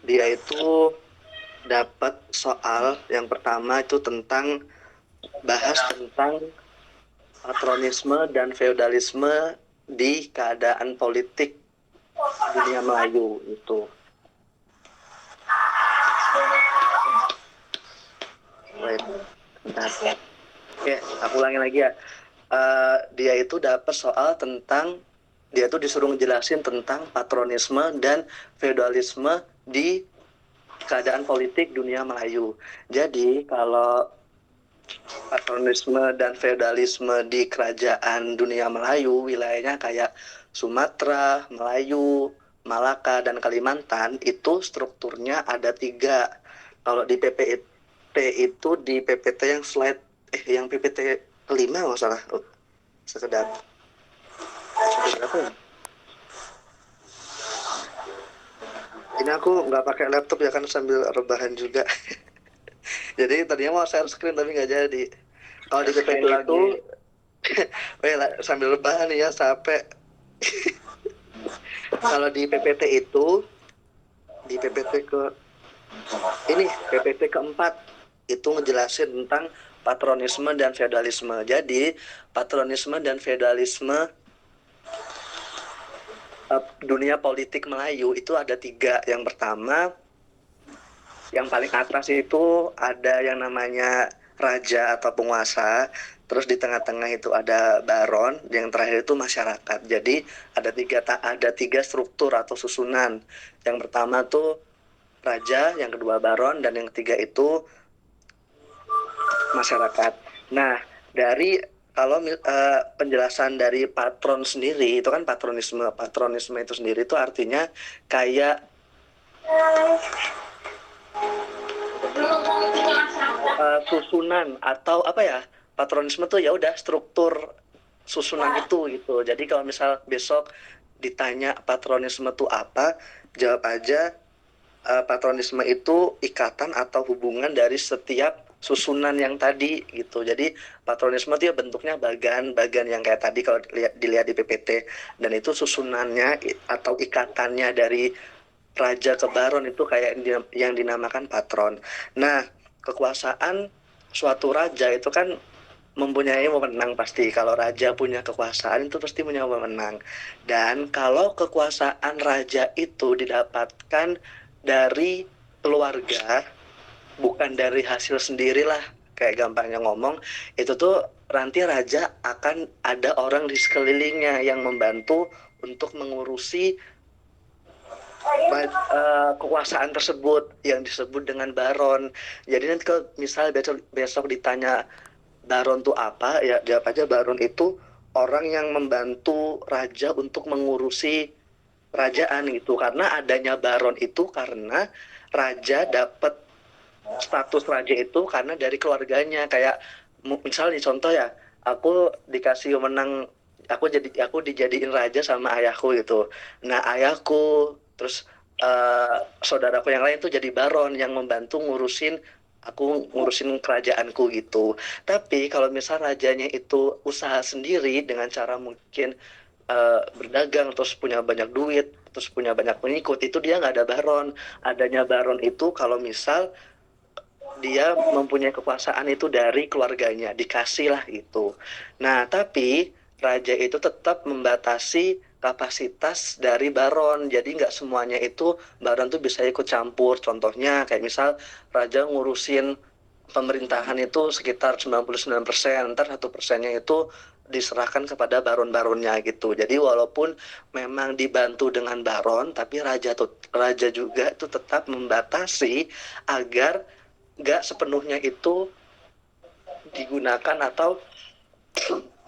dia itu dapat soal yang pertama itu bahas tentang patronisme dan feodalisme di keadaan politik dunia Melayu itu. Wait, bentar. Oke, aku ulangi lagi ya. Dia itu dapat soal tentang, dia itu disuruh ngejelasin tentang patronisme dan feodalisme di keadaan politik dunia Melayu. Jadi kalau patronisme dan feodalisme di kerajaan dunia Melayu, wilayahnya kayak Sumatera, Melayu, Malaka, dan Kalimantan, itu strukturnya ada 3. Kalau di PPT itu, di PPT yang yang PPT kelima nggak salah. Sekedar berapa ya? Ini aku nggak pakai laptop ya kan, sambil rebahan juga. Jadi tadinya mau share screen tapi nggak jadi. Kalau di PPT itu, sambil rebahan ya, sampai kalau di PPT itu, di PPT PPT keempat itu ngejelasin tentang patronisme dan feodalisme. Jadi patronisme dan feodalisme dunia politik Melayu itu ada 3. Yang pertama, yang paling atas itu ada yang namanya raja atau penguasa, terus di tengah-tengah itu ada baron, yang terakhir itu masyarakat. Jadi ada tiga struktur atau susunan. Yang pertama tuh raja, yang kedua baron, dan yang ketiga itu masyarakat. Nah, dari kalau penjelasan dari patron sendiri itu kan patronisme itu sendiri itu artinya kayak susunan atau apa ya, patronisme tuh ya udah struktur susunan itu gitu. Jadi kalau misal besok ditanya patronisme itu apa, jawab aja patronisme itu ikatan atau hubungan dari setiap susunan yang tadi gitu. Jadi patronisme itu ya bentuknya bagan yang kayak tadi kalau dilihat di PPT, dan itu susunannya atau ikatannya dari raja ke baron itu kayak yang dinamakan patron. Nah, kekuasaan suatu raja itu kan mempunyai wewenang pasti. Kalau raja punya kekuasaan itu pasti punya wewenang. Dan kalau kekuasaan raja itu didapatkan dari keluarga, bukan dari hasil sendirilah, kayak gampangnya ngomong, itu tuh nanti raja akan ada orang di sekelilingnya yang membantu untuk mengurusi kekuasaan tersebut yang disebut dengan baron. Jadi nanti kalau misal besok ditanya baron itu apa, ya jawab aja baron itu orang yang membantu raja untuk mengurusi kerajaan gitu. Karena adanya baron itu karena raja dapat status raja itu karena dari keluarganya. Kayak misal nih contoh ya, aku dikasih menang, aku dijadiin raja sama ayahku gitu. Nah, ayahku terus saudaraku yang lain tuh jadi baron yang membantu ngurusin kerajaanku gitu. Tapi kalau misal rajanya itu usaha sendiri dengan cara mungkin berdagang, terus punya banyak duit, terus punya banyak pengikut, itu dia nggak ada baron. Adanya baron itu kalau misal dia mempunyai kekuasaan itu dari keluarganya, dikasih lah gitu. Nah, tapi raja itu tetap membatasi kapasitas dari baron. Jadi nggak semuanya itu baron tuh bisa ikut campur. Contohnya kayak misal raja ngurusin pemerintahan itu sekitar 99%, ntar 1%-nya itu diserahkan kepada baron-baronnya gitu. Jadi walaupun memang dibantu dengan baron, tapi raja juga itu tetap membatasi agar nggak sepenuhnya itu digunakan atau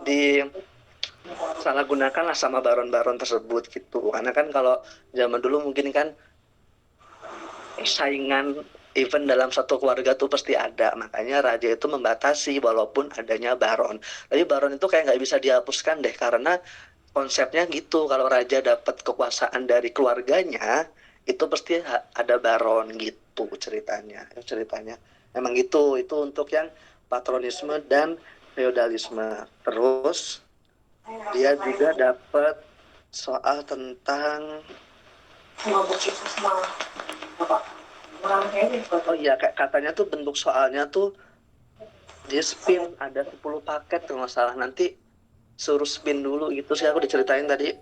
disalahgunakan lah sama baron-baron tersebut gitu. Karena kan kalau zaman dulu mungkin kan saingan even dalam satu keluarga tuh pasti ada. Makanya raja itu membatasi walaupun adanya baron. Tapi baron itu kayak nggak bisa dihapuskan deh, karena konsepnya gitu. Kalau raja dapat kekuasaan dari keluarganya, itu pasti ada baron gitu ceritanya. Emang gitu, itu untuk yang patronisme dan feodalisme. Terus dia juga dapat soal tentang Oh iya, kayak katanya tuh bentuk soalnya tuh dia spin ada 10 paket kalau nggak salah. Nanti suruh spin dulu gitu sih, aku diceritain tadi.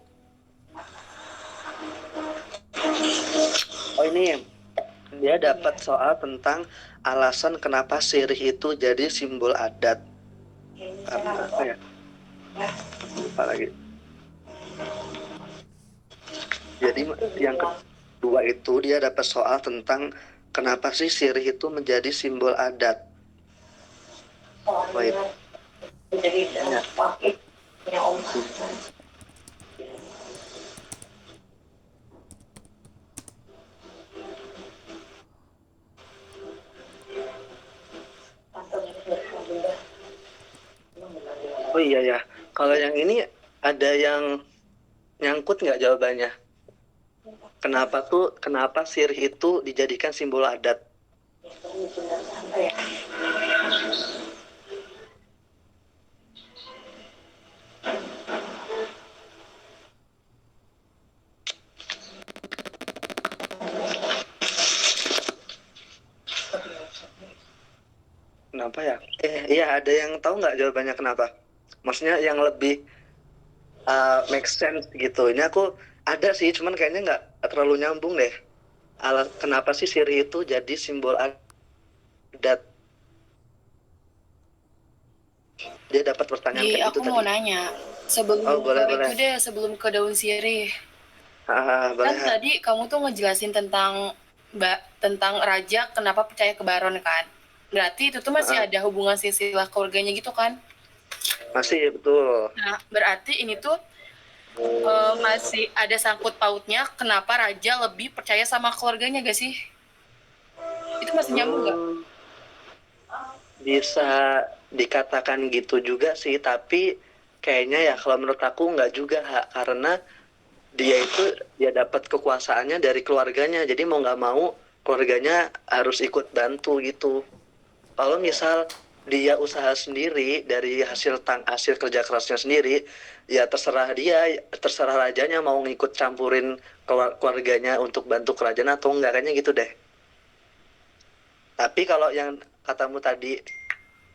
Oh ini dia dapat soal tentang alasan kenapa sirih itu jadi simbol adat. Karena apa ya? Lupa lagi. Jadi yang kedua itu dia dapat soal tentang kenapa sih sirih itu menjadi simbol adat. Wait, ya. Oh iya ya, kalau yang ini ada yang nyangkut nggak jawabannya? Kenapa sirih itu dijadikan simbol adat? Kenapa ya? Iya, ada yang tahu nggak jawabannya kenapa? Maksudnya yang lebih make sense gitu. Ini aku ada sih, cuman kayaknya nggak terlalu nyambung deh. Kenapa sih sirih itu jadi simbol adat? Dia dapat pertanyaan kayak gitu Aku mau tadi. nanya, Oh, sebelum ke boleh, itu boleh. deh, sebelum ke daun sirih. Boleh. Kan tadi kamu tuh ngejelasin tentang tentang raja kenapa percaya ke baron kan? Berarti itu tuh masih ada hubungan silsilah keluarganya gitu kan? Masih, betul. Nah, berarti ini tuh masih ada sangkut pautnya kenapa raja lebih percaya sama keluarganya gak sih? Itu masih nyambung gak? Hmm, bisa dikatakan gitu juga sih, tapi kayaknya ya kalau menurut aku nggak juga, Ha. Karena dia dapat kekuasaannya dari keluarganya, jadi mau nggak mau keluarganya harus ikut bantu gitu. Kalau misal dia usaha sendiri dari hasil kerja kerasnya sendiri, ya terserah rajanya mau ngikut campurin keluarganya untuk bantu kerajaan atau enggak, kayaknya gitu deh. Tapi kalau yang katamu tadi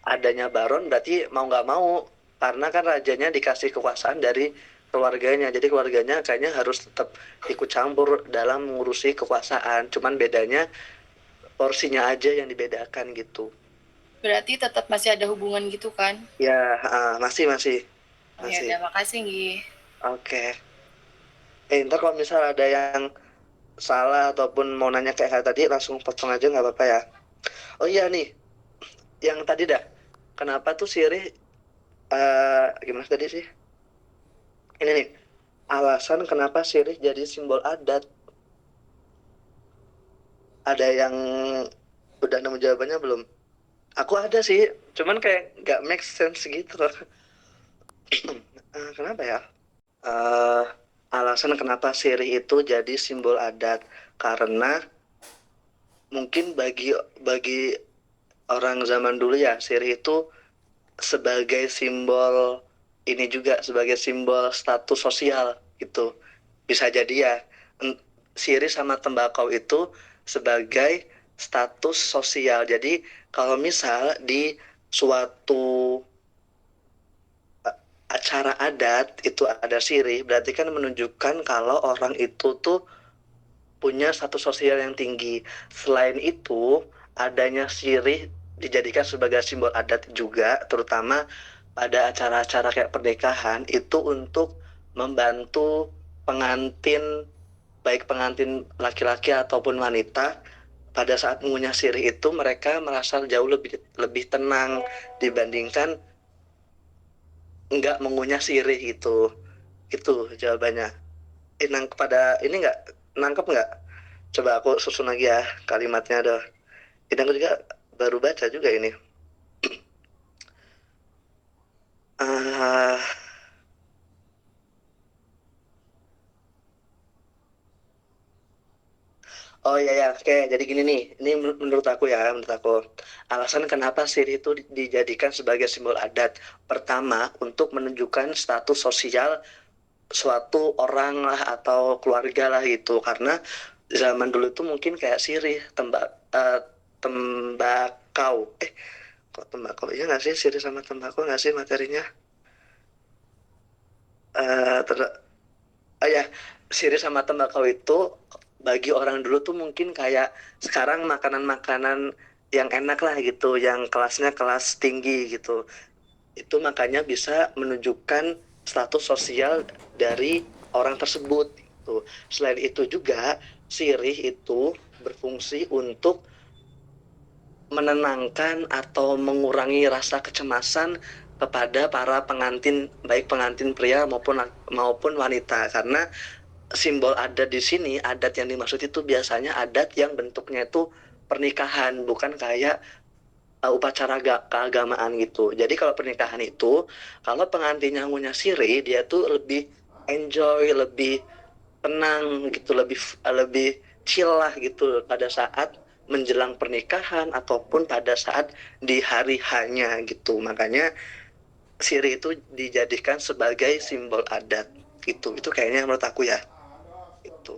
adanya baron, berarti mau nggak mau, karena kan rajanya dikasih kekuasaan dari keluarganya, jadi keluarganya kayaknya harus tetap ikut campur dalam mengurusi kekuasaan, cuman bedanya porsinya aja yang dibedakan gitu. Berarti tetap masih ada hubungan gitu kan? Ya, masih masih Oh ya masih. udah, makasih Gi. Oke. Ntar kalau misal ada yang salah ataupun mau nanya kayak tadi, langsung potong aja nggak apa-apa ya. Oh iya nih, yang tadi dah. Kenapa tuh sirih, gimana tadi sih? Ini nih, alasan kenapa sirih jadi simbol adat. Ada yang udah nemu jawabannya belum? Aku ada sih, cuman kayak nggak make sense gitu loh. Kenapa ya? Eh, Alasan kenapa sirih itu jadi simbol adat, karena mungkin bagi orang zaman dulu ya, sirih itu sebagai simbol, ini juga sebagai simbol status sosial gitu. Bisa jadi ya, sirih sama tembakau itu sebagai status sosial. Jadi kalau misal di suatu acara adat itu ada sirih, berarti kan menunjukkan kalau orang itu tuh punya status sosial yang tinggi. Selain itu, adanya sirih dijadikan sebagai simbol adat juga, terutama pada acara-acara kayak pernikahan, itu untuk membantu pengantin, baik pengantin laki-laki ataupun wanita, pada saat mengunyah sirih itu mereka merasa jauh lebih lebih tenang dibandingkan nggak mengunyah sirih itu. Itu jawabannya. Pada ini nggak, nangkep nggak? Coba aku susun lagi ya kalimatnya ada. Ini aku juga baru baca juga ini. Ah, oh iya ya, oke. Jadi gini nih, ini menurut aku ya, menurut aku alasan kenapa sirih itu dijadikan sebagai simbol adat. Pertama, untuk menunjukkan status sosial suatu orang lah atau keluarga lah gitu. Karena zaman dulu tuh mungkin kayak sirih, tembakau. Kok tembakau? Iya nggak sih sirih sama tembakau nggak sih materinya? Eh ter- ya, sirih sama tembakau itu bagi orang dulu tuh mungkin kayak sekarang makanan-makanan yang enak lah gitu, yang kelasnya kelas tinggi gitu. Itu makanya bisa menunjukkan status sosial dari orang tersebut gitu. Selain itu juga sirih itu berfungsi untuk menenangkan atau mengurangi rasa kecemasan kepada para pengantin, baik pengantin pria maupun wanita, karena simbol adat di sini, adat yang dimaksud itu biasanya adat yang bentuknya itu pernikahan, bukan kayak upacara keagamaan gitu. Jadi kalau pernikahan itu, kalau pengantinnya punya siri, dia tuh lebih enjoy, lebih tenang gitu, lebih lebih chill lah gitu pada saat menjelang pernikahan ataupun pada saat di hari hanya gitu. Makanya siri itu dijadikan sebagai simbol adat gitu. Itu kayaknya menurut aku ya. Itu.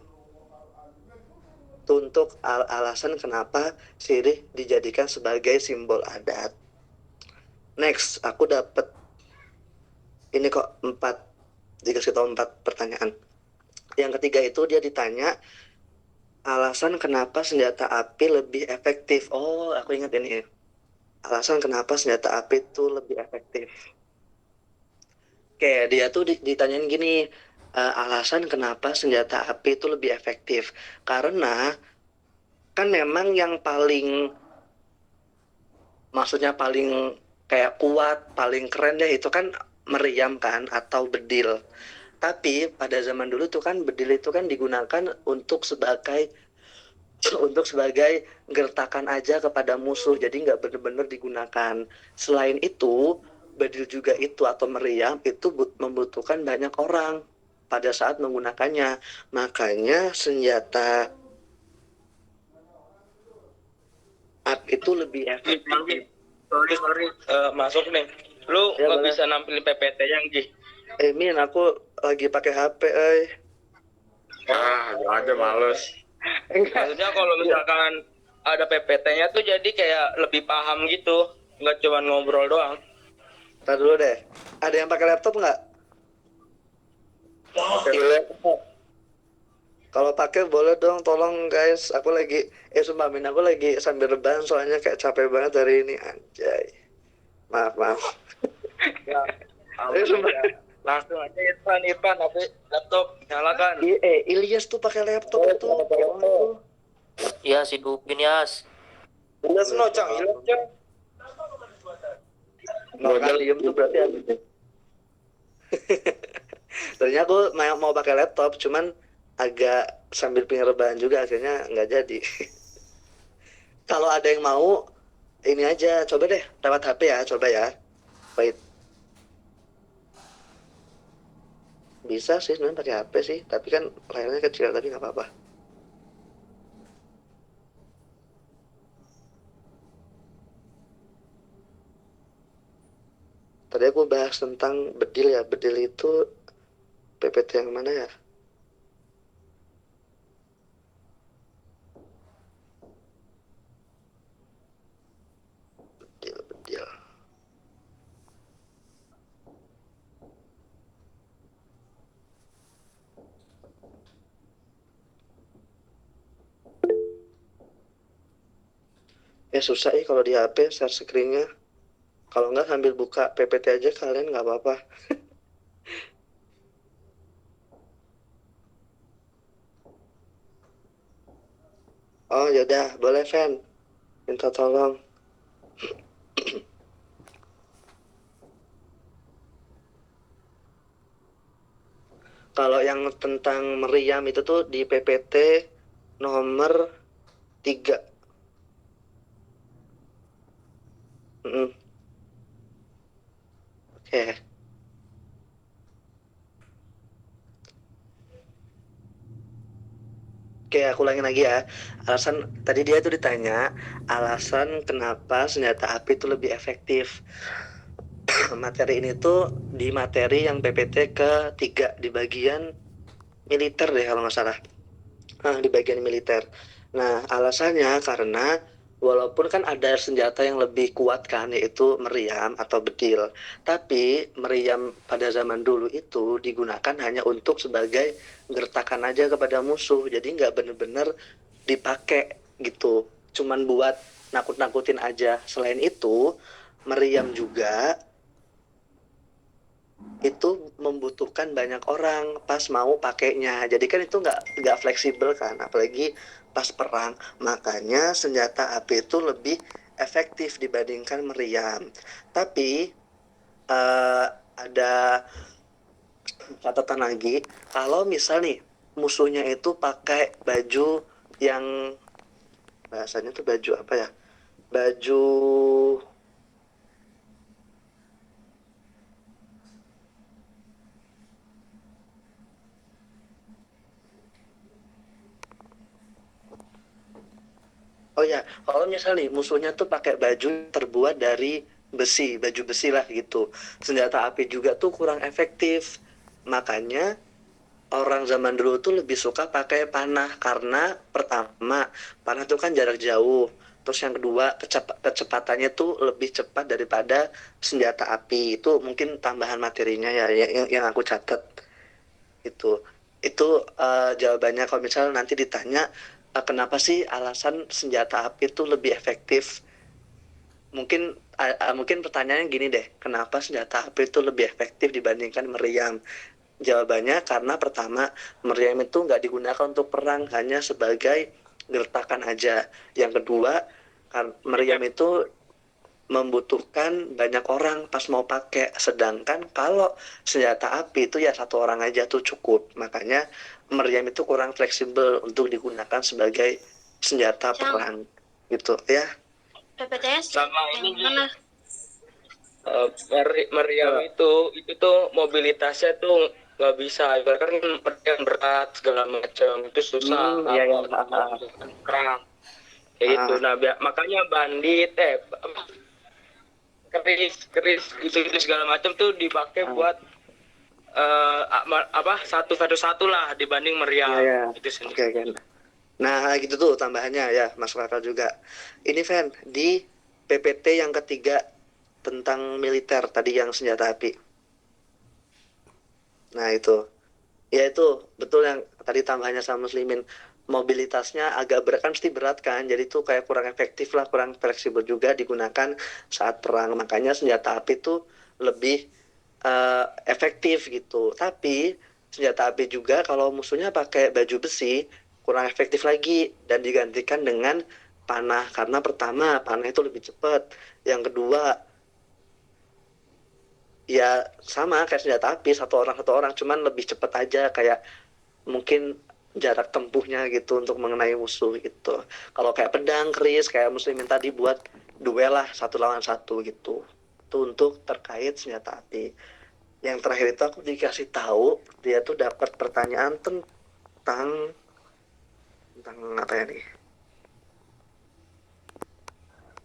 Itu untuk alasan kenapa sirih dijadikan sebagai simbol adat. Next, aku dapat ini kok dikasih tahu 4 pertanyaan. Yang ketiga itu dia ditanya alasan kenapa senjata api lebih efektif. Oh, aku ingat ini. Alasan kenapa senjata api itu lebih efektif. Oke, dia tuh ditanyain gini, alasan kenapa senjata api itu lebih efektif. Karena kan memang yang paling, maksudnya paling kayak kuat, paling keren deh itu kan meriam kan atau bedil. Tapi pada zaman dulu tuh kan bedil itu kan digunakan untuk sebagai gertakan aja kepada musuh, jadi nggak benar-benar digunakan. Selain itu, bedil juga itu atau meriam itu membutuhkan banyak orang pada saat menggunakannya. Makanya senjata api itu lebih efektif. Sorry, masuk nih. Lu Ya nggak boleh. bisa nampilin PPT yang Gi. Min, aku lagi pakai HP, Gak ada males. Enggak. Maksudnya kalau misalkan ada PPT-nya tuh jadi kayak lebih paham gitu. Nggak cuma ngobrol doang. Ntar dulu deh. Ada yang pakai laptop nggak? Kalau pakai boleh dong, tolong guys. Aku lagi, sumpah Min, aku lagi sambil rebahan soalnya kayak capek banget hari ini, anjay. Maaf. Ya, Sumpah. langsung aja Irfan, tapi laptop nyalakan. Ilyas tuh pakai laptop itu. Oh, Iya, si Dupin Yas. Ilyas no, Cang. Ilyas, Cang. Nggak kan diem tuh berarti habis. Tadinya aku mau pakai laptop, cuman agak sambil pengen rebahan juga, akhirnya nggak jadi. Kalau ada yang mau, ini aja, coba deh lewat HP ya, coba ya. Wait. Bisa sih sebenarnya pakai HP sih, tapi kan layarnya kecil, tapi nggak apa-apa. Tadi aku bahas tentang bedil ya, bedil itu PPT yang mana ya? Bedil. Ya susah kalau di HP share screen-nya. Kalau nggak sambil buka PPT aja kalian nggak apa-apa. Oh yaudah, boleh Fan. Minta tolong. Kalau yang tentang meriam itu tuh di PPT nomor 3. Oke. Oke, aku ulangin lagi ya. Alasan tadi dia tuh ditanya alasan kenapa senjata api itu lebih efektif. Materi ini tuh di materi yang PPT ke-3 di bagian militer deh kalau nggak salah. di bagian militer. Nah, alasannya karena walaupun kan ada senjata yang lebih kuat kan, yaitu meriam atau bedil, tapi meriam pada zaman dulu itu digunakan hanya untuk sebagai gertakan aja kepada musuh, jadi nggak bener-bener dipakai gitu, cuman buat nakut-nakutin aja. Selain itu, meriam juga itu membutuhkan banyak orang pas mau pakainya. Jadi kan itu nggak fleksibel kan, apalagi pas perang. Makanya senjata api itu lebih efektif dibandingkan meriam. Tapi eh, ada catatan lagi, kalau misal nih musuhnya itu pakai baju yang bahasanya tuh baju apa ya? Baju Oh ya, kalau misalnya nih musuhnya tuh pakai baju terbuat dari besi, baju besi lah gitu. Senjata api juga tuh kurang efektif. Makanya orang zaman dulu tuh lebih suka pakai panah karena pertama, panah tuh kan jarak jauh. Terus yang kedua, kecepatannya tuh lebih cepat daripada senjata api. Itu mungkin tambahan materinya ya yang aku catat itu jawabannya kalau misalnya nanti ditanya kenapa sih alasan senjata api itu lebih efektif, mungkin pertanyaannya gini deh, kenapa senjata api itu lebih efektif dibandingkan meriam. Jawabannya karena pertama, meriam itu nggak digunakan untuk perang, hanya sebagai gertakan aja. Yang kedua, meriam itu membutuhkan banyak orang pas mau pakai, sedangkan kalau senjata api itu ya satu orang aja tuh cukup. Makanya meriam itu kurang fleksibel untuk digunakan sebagai senjata perang gitu ya. PPTS Sama yang ini mana? meriam itu tuh mobilitasnya tuh nggak bisa, ibaratkan meriam berat segala macam itu susah Iya ya. kerang kayak gitu. Nah makanya bandit keris keris gitu segala macam tuh dipakai buat satu versus satu lah dibanding meriam Ya. itu Oke, sendiri. oke. Nah, gitu tuh tambahannya ya, masuk akal juga. Ini Van, di PPT yang ketiga tentang militer tadi yang senjata api. Nah, itu. Ya itu, betul yang tadi tambahannya sama muslimin. Mobilitasnya agak berat kan, pasti berat kan. Jadi tuh kayak kurang efektif lah, kurang fleksibel juga digunakan saat perang. Makanya senjata api tuh lebih efektif gitu. Tapi senjata api juga kalau musuhnya pakai baju besi kurang efektif lagi dan digantikan dengan panah, karena pertama panah itu lebih cepat. Yang kedua ya sama kayak senjata api, satu orang cuman lebih cepat aja, kayak mungkin jarak tempuhnya gitu untuk mengenai musuh gitu. Kalau kayak pedang, keris, kayak muslimin tadi buat duel lah satu lawan satu gitu. Itu untuk terkait senjata api. Yang terakhir itu aku dikasih tahu dia tuh dapat pertanyaan tentang apa ya nih?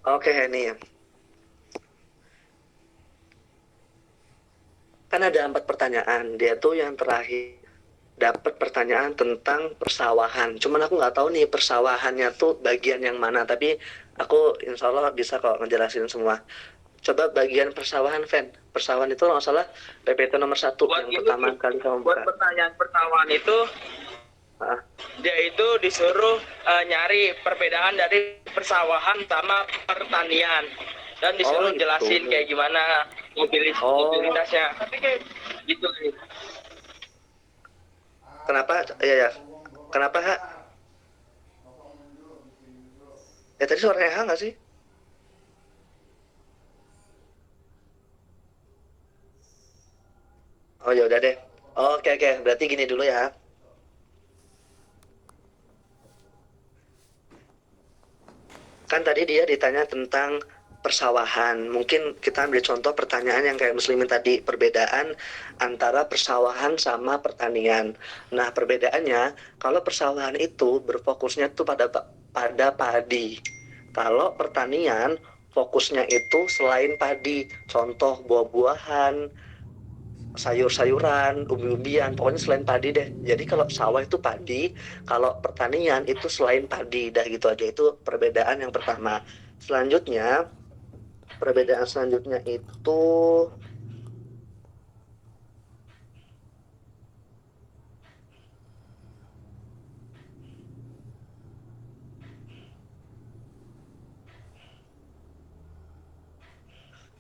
Oke, ini kan ada 4 pertanyaan. Dia tuh yang terakhir dapat pertanyaan tentang persawahan. Cuman aku nggak tahu nih persawahannya tuh bagian yang mana. Tapi aku insya Allah bisa kok ngejelasin semua. Coba bagian persawahan, Ven. Persawahan itu nggak salah PPT nomor 1 Buat yang ini pertama kali kamu buat buka. pertanyaan pertawan itu Ah, dia itu disuruh nyari perbedaan dari persawahan sama pertanian dan disuruh gitu. jelasin kayak gimana mobilitasnya gitu. Kenapa? Ya. Kenapa, Ha? Ya tadi suaranya Ha nggak sih? Oh ya udah deh. Oke, berarti gini dulu ya. Kan tadi dia ditanya tentang persawahan. Mungkin kita ambil contoh pertanyaan yang kayak muslimin tadi, perbedaan antara persawahan sama pertanian. Nah, perbedaannya kalau persawahan itu berfokusnya tuh pada padi. Kalau pertanian fokusnya itu selain padi, contoh buah-buahan, sayur-sayuran, umbi-umbian, pokoknya selain padi deh. Jadi kalau sawah itu padi, kalau pertanian itu selain padi, dah gitu aja. Itu perbedaan yang pertama. Selanjutnya, perbedaan selanjutnya itu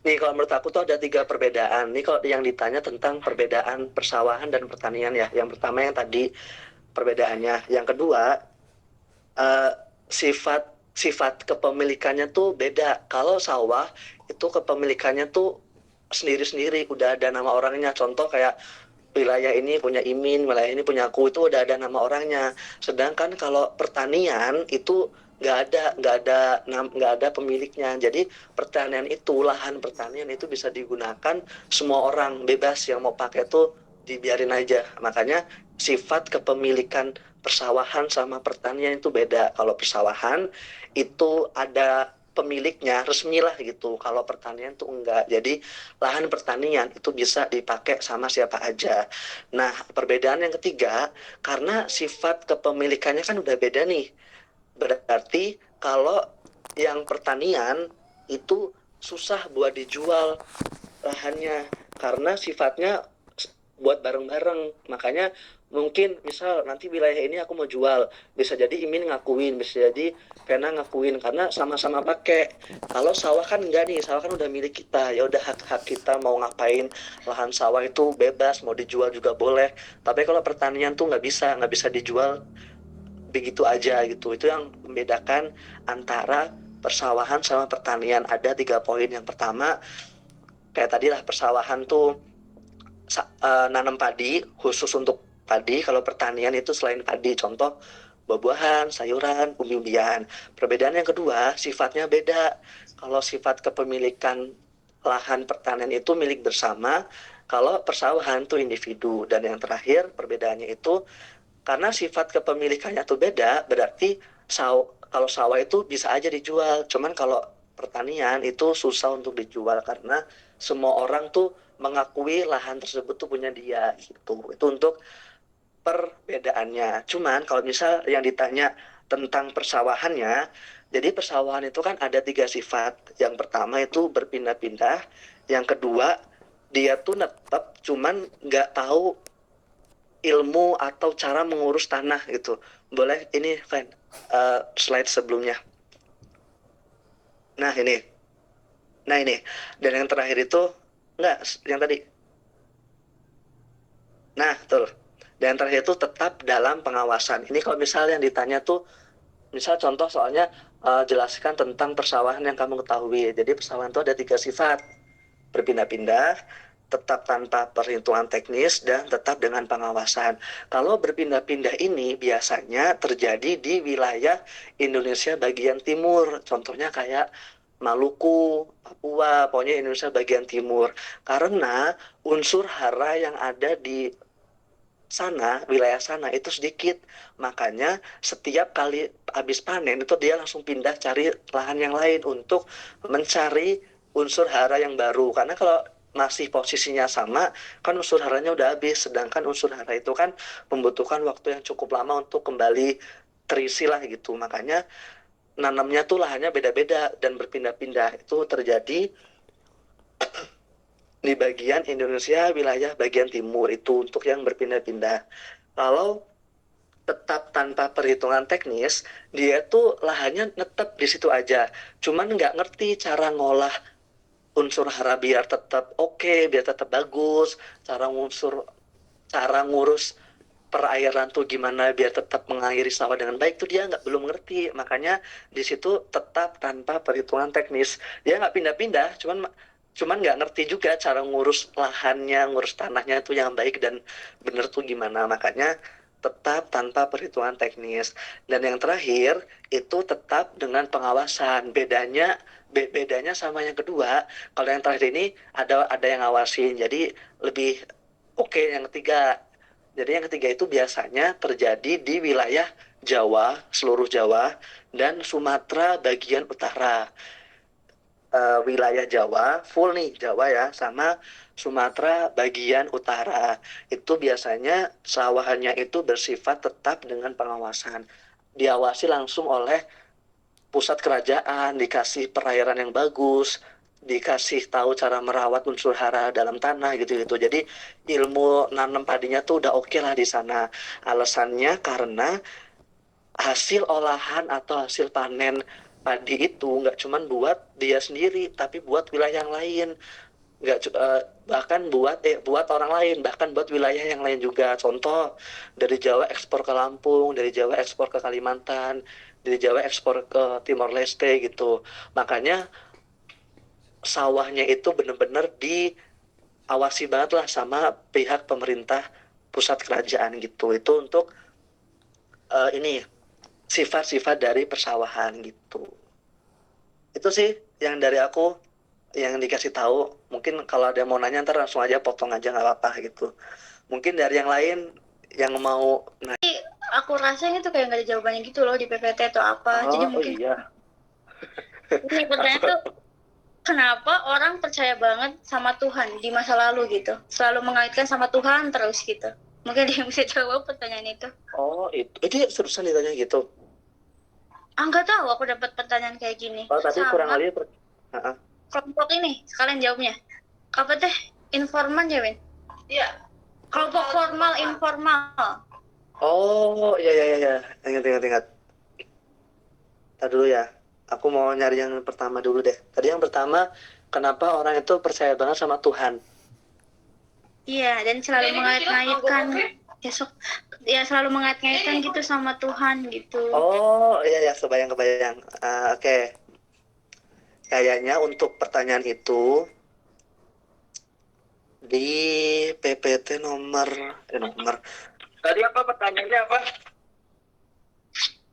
nih, kalau menurut aku tuh ada 3 perbedaan. Nih kalau yang ditanya tentang perbedaan persawahan dan pertanian ya. Yang pertama yang tadi perbedaannya. Yang kedua, eh, sifat sifat kepemilikannya tuh beda. Kalau sawah itu kepemilikannya tuh sendiri-sendiri, udah ada nama orangnya. Contoh kayak wilayah ini punya Imin, wilayah ini punya aku, itu udah ada nama orangnya. Sedangkan kalau pertanian itu nggak ada pemiliknya. Jadi pertanian itu, lahan pertanian itu bisa digunakan semua orang bebas, yang mau pakai tuh dibiarin aja. Makanya sifat kepemilikan persawahan sama pertanian itu beda. Kalau persawahan itu ada pemiliknya resmi lah gitu. Kalau pertanian tuh enggak. Jadi lahan pertanian itu bisa dipakai sama siapa aja. Nah, perbedaan yang ketiga, karena sifat kepemilikannya kan udah beda nih. Berarti kalau yang pertanian itu susah buat dijual lahannya, karena sifatnya buat bareng-bareng. Makanya mungkin misal nanti wilayah ini aku mau jual, bisa jadi Imin ngakuin, bisa jadi Vena ngakuin, karena sama-sama pakai. Kalau sawah kan enggak nih, sawah kan udah milik kita, ya udah hak-hak kita mau ngapain. Lahan sawah itu bebas, mau dijual juga boleh. Tapi kalau pertanian tuh nggak bisa dijual begitu aja gitu. Itu yang membedakan antara persawahan sama pertanian. Ada 3 poin. Yang pertama, kayak tadi lah, persawahan tuh nanam padi khusus untuk padi. Kalau pertanian itu selain padi, contoh buah-buahan, sayuran, umbi-umbian. Perbedaan yang kedua, sifatnya beda. Kalau sifat kepemilikan lahan pertanian itu milik bersama, kalau persawahan itu individu. Dan yang terakhir, perbedaannya itu karena sifat kepemilikannya tuh beda, berarti kalau sawah itu bisa aja dijual. Cuman kalau pertanian itu susah untuk dijual karena semua orang tuh mengakui lahan tersebut tuh punya dia gitu. Itu untuk perbedaannya. Cuman kalau misal yang ditanya tentang persawahannya, jadi persawahan itu kan ada 3 sifat. Yang pertama itu berpindah-pindah. Yang kedua, dia tuh netep, cuman nggak tahu ilmu atau cara mengurus tanah gitu. Boleh ini, Van, slide sebelumnya. Nah ini, nah ini. Dan yang terakhir itu, enggak, yang tadi. Nah, betul. Dan yang terakhir itu tetap dalam pengawasan. Ini kalau misalnya yang ditanya tuh, misal contoh soalnya jelaskan tentang persawahan yang kamu ketahui. Jadi persawahan itu ada 3 sifat. Berpindah-pindah, tetap tanpa perhitungan teknis, dan tetap dengan pengawasan. Kalau berpindah-pindah ini biasanya terjadi di wilayah Indonesia bagian timur. Contohnya kayak Maluku, Papua, pokoknya Indonesia bagian timur. Karena unsur hara yang ada di sana, wilayah sana itu sedikit. Makanya setiap kali habis panen itu dia langsung pindah cari lahan yang lain untuk mencari unsur hara yang baru. Karena kalau masih posisinya sama, kan unsur haranya udah habis. Sedangkan unsur hara itu kan membutuhkan waktu yang cukup lama untuk kembali terisi lah gitu. Makanya nanamnya tuh lahannya beda-beda dan berpindah-pindah. Itu terjadi di bagian Indonesia wilayah bagian timur, itu untuk yang berpindah-pindah. Kalau tetap tanpa perhitungan teknis, dia tuh lahannya netep di situ aja. Cuman nggak ngerti cara ngolah unsur hara biar tetap oke, biar tetap bagus, cara ngurus perairan tuh gimana biar tetap mengairi sawah dengan baik, tuh dia belum ngerti. Makanya di situ tetap tanpa perhitungan teknis. Dia nggak pindah-pindah, cuman nggak ngerti juga cara ngurus lahannya, ngurus tanahnya itu yang baik dan bener tuh gimana. Makanya tetap tanpa perhitungan teknis. Dan yang terakhir itu tetap dengan pengawasan. Bedanya sama yang kedua, kalau yang terakhir ini ada yang ngawasin, jadi lebih oke. Yang ketiga, jadi yang ketiga itu biasanya terjadi di wilayah Jawa, seluruh Jawa, dan Sumatera bagian utara. wilayah Jawa, full nih Jawa ya, sama Sumatera bagian utara. Itu biasanya sawahannya itu bersifat tetap dengan pengawasan. Diawasi langsung oleh pusat kerajaan, dikasih perairan yang bagus, dikasih tahu cara merawat unsur hara dalam tanah gitu-gitu. Jadi ilmu nanam padinya tuh udah oke lah di sana. Alasannya karena hasil olahan atau hasil panen padi itu nggak cuman buat dia sendiri, tapi buat wilayah yang lain. Bahkan buat orang lain, bahkan buat wilayah yang lain juga. Contoh, dari Jawa ekspor ke Lampung, dari Jawa ekspor ke Kalimantan, dari Jawa ekspor ke Timor Leste gitu. Makanya sawahnya itu benar-benar diawasi banget lah sama pihak pemerintah pusat kerajaan gitu. Itu untuk ini sifat-sifat dari persawahan gitu. Itu sih yang dari aku yang dikasih tahu. Mungkin kalau ada yang mau nanya ntar langsung aja potong aja nggak apa-apa gitu. Mungkin dari yang lain yang mau Aku rasa itu kayak nggak ada jawabannya gitu loh di PPT atau apa. Jadi oh mungkin iya. ini pertanyaan tuh kenapa orang percaya banget sama Tuhan di masa lalu gitu, selalu mengaitkan sama Tuhan terus gitu. Mungkin dia bisa jawab pertanyaan itu. Oh itu seriusan ditanya gitu. Nggak tahu aku dapat pertanyaan kayak gini. Oh tapi kurang Sama lebih kelompok ini sekalian jawabnya. Apa teh? Informan ya, Win? Iya. Kelompok formal informal. oh iya ingat. Tadi dulu ya. Aku mau nyari yang pertama dulu deh. Tadi yang pertama, kenapa orang itu percaya banget sama Tuhan? Iya, dan selalu mengait-ngaitkan besok ya selalu mengait-ngaitkan gitu sama Tuhan gitu. Oh iya kebayang. Oke. Kayaknya untuk pertanyaan itu di PPT nomor Tadi apa pertanyaannya apa?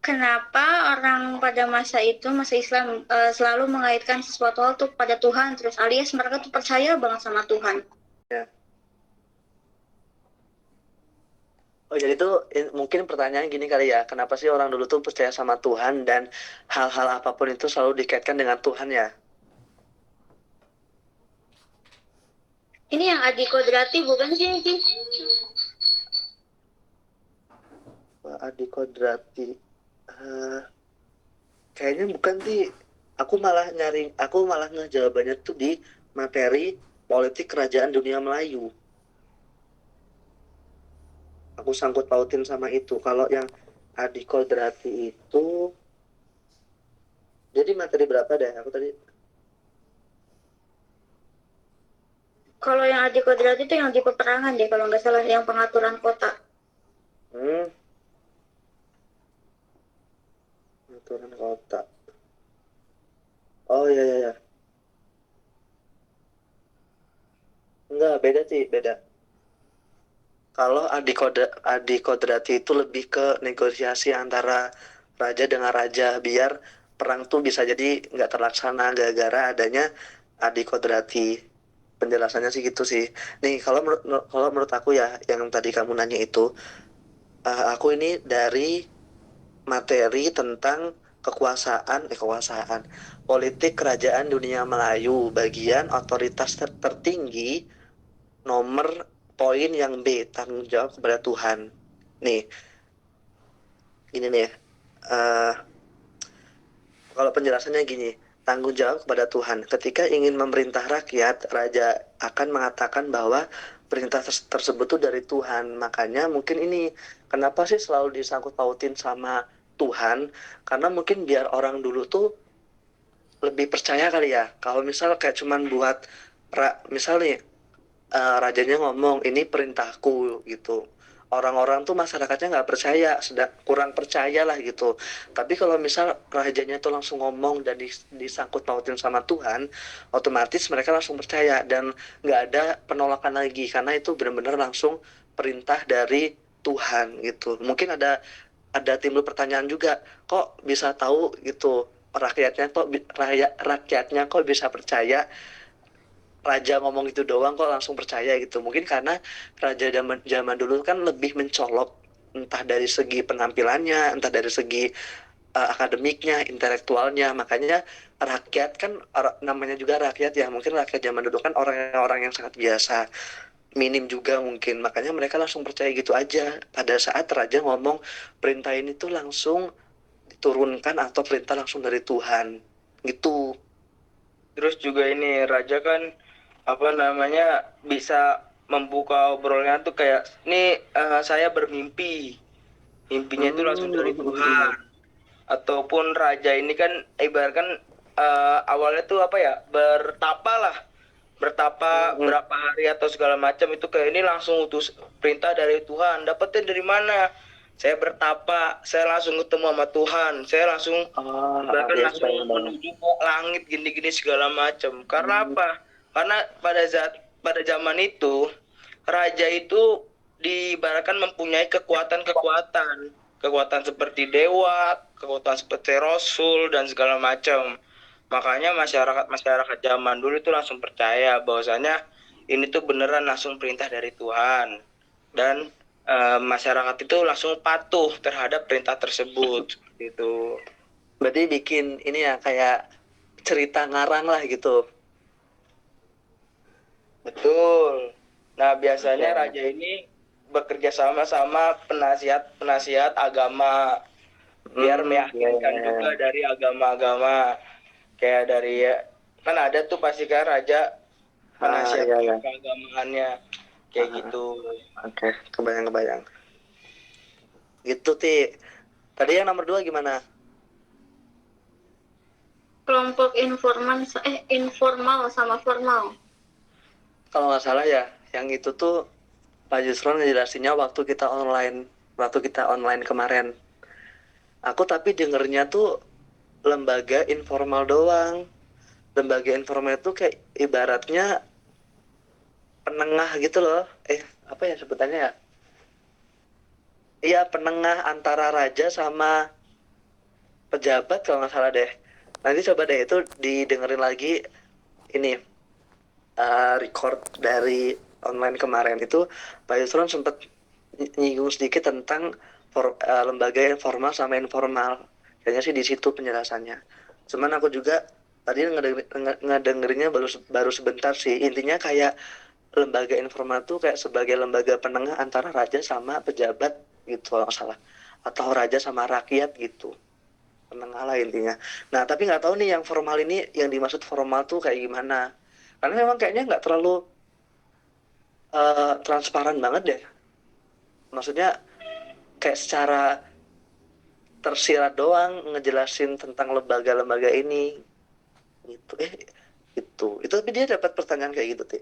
Kenapa orang pada masa itu, masa Islam, selalu mengaitkan sesuatu hal tuh pada Tuhan, terus alias mereka tuh percaya banget sama Tuhan. ya. Oh jadi itu mungkin pertanyaan gini kali ya, kenapa sih orang dulu tuh percaya sama Tuhan dan hal-hal apapun itu selalu dikaitkan dengan Tuhan ya? Ini yang Adi Kodrati bukan sih, Ki? Wah, Adi Kodrati. Kayaknya bukan sih. Aku malah ngejawabannya tuh di materi politik kerajaan dunia Melayu. Aku sangkut pautin sama itu. Kalau yang Adi Kodrati itu, jadi materi berapa deh? Aku tadi. Kalau yang Adi Kodrati itu yang di peperangan deh, kalau nggak salah, yang pengaturan kota. Pengaturan kota. Oh iya. Enggak, beda sih, beda. Kalau Adi Kodrati itu lebih ke negosiasi antara raja dengan raja biar perang tuh bisa jadi nggak terlaksana gara-gara adanya Adi Kodrati. Penjelasannya sih gitu sih. Nih kalau menurut aku ya yang tadi kamu nanya itu, aku ini dari materi tentang kekuasaan politik kerajaan dunia Melayu bagian otoritas tertinggi nomor poin yang B, tanggung jawab kepada Tuhan. Nih, ini nih ya. Kalau penjelasannya gini, tanggung jawab kepada Tuhan. Ketika ingin memerintah rakyat, raja akan mengatakan bahwa perintah tersebut tuh dari Tuhan. Makanya mungkin ini, kenapa sih selalu disangkut pautin sama Tuhan? Karena mungkin biar orang dulu tuh lebih percaya kali ya. Kalau misal kayak cuman buat, misal nih, rajanya ngomong ini perintahku gitu, orang-orang tuh masyarakatnya nggak percaya, kurang percaya lah gitu. Tapi kalau misal rajanya tuh langsung ngomong dan disangkut pautin sama Tuhan, otomatis mereka langsung percaya dan nggak ada penolakan lagi karena itu benar-benar langsung perintah dari Tuhan gitu. Mungkin ada timbul pertanyaan juga, kok bisa tahu gitu rakyatnya kok bisa percaya raja ngomong itu doang kok langsung percaya gitu. Mungkin karena raja zaman dulu kan lebih mencolok, entah dari segi penampilannya, entah dari segi akademiknya, intelektualnya. Makanya rakyat kan namanya juga rakyat ya, mungkin rakyat zaman dulu kan orang-orang yang sangat biasa, minim juga mungkin. Makanya mereka langsung percaya gitu aja. Pada saat raja ngomong perintah ini tuh langsung diturunkan atau perintah langsung dari Tuhan gitu. Terus juga ini raja kan apa namanya bisa membuka obrolannya tuh kayak nih saya bermimpi. Mimpinya itu langsung dari Tuhan. Ataupun raja ini kan ibaratkan awalnya tuh apa ya? Bertapa lah. Bertapa berapa hari atau segala macam itu kayak ini langsung utus perintah dari Tuhan. Dapatnya dari mana? Saya bertapa, saya langsung ketemu sama Tuhan, saya langsung bahkan langsung menuju ke langit gini-gini segala macam. Karena apa? Karena pada zaman itu raja itu diibaratkan mempunyai kekuatan seperti dewa, kekuatan seperti rasul dan segala macam. Makanya masyarakat zaman dulu itu langsung percaya bahwasanya ini tuh beneran langsung perintah dari Tuhan dan masyarakat itu langsung patuh terhadap perintah tersebut gitu. Berarti bikin ini ya kayak cerita ngarang lah gitu. Betul. Nah, biasanya raja ini bekerja sama penasihat agama biar meyakinkan juga dari agama-agama. Kayak dari kan ada tuh pasti kan raja penasihat keagamaannya kayak gitu. Oke, kebayang. Gitu, Ti. Tadi yang nomor 2 gimana? Kelompok informal sama formal. Kalau nggak salah ya, yang itu tuh Pak Yusron ngejelasinnya waktu kita online kemarin. Aku tapi dengernya tuh lembaga informal doang. Lembaga informal itu kayak ibaratnya penengah gitu loh. Apa ya sebutannya ya? Iya, penengah antara raja sama pejabat kalau nggak salah deh. Nanti coba deh itu didengerin lagi ini record dari online kemarin itu Pak Yusron sempat nyinggung sedikit tentang lembaga informal sama informal. Kayaknya sih di situ penjelasannya. Cuman aku juga tadi ngedengerinnya baru sebentar sih. Intinya kayak lembaga informal tuh kayak sebagai lembaga penengah antara raja sama pejabat gitu kalau nggak salah. Atau raja sama rakyat gitu. Penengah lah intinya. Nah, tapi nggak tahu nih yang formal ini, yang dimaksud formal tuh kayak gimana. Karena memang kayaknya nggak terlalu transparan banget deh. Maksudnya kayak secara tersirat doang ngejelasin tentang lembaga-lembaga ini. Gitu. Itu tapi dia dapat pertanyaan kayak gitu, Ti.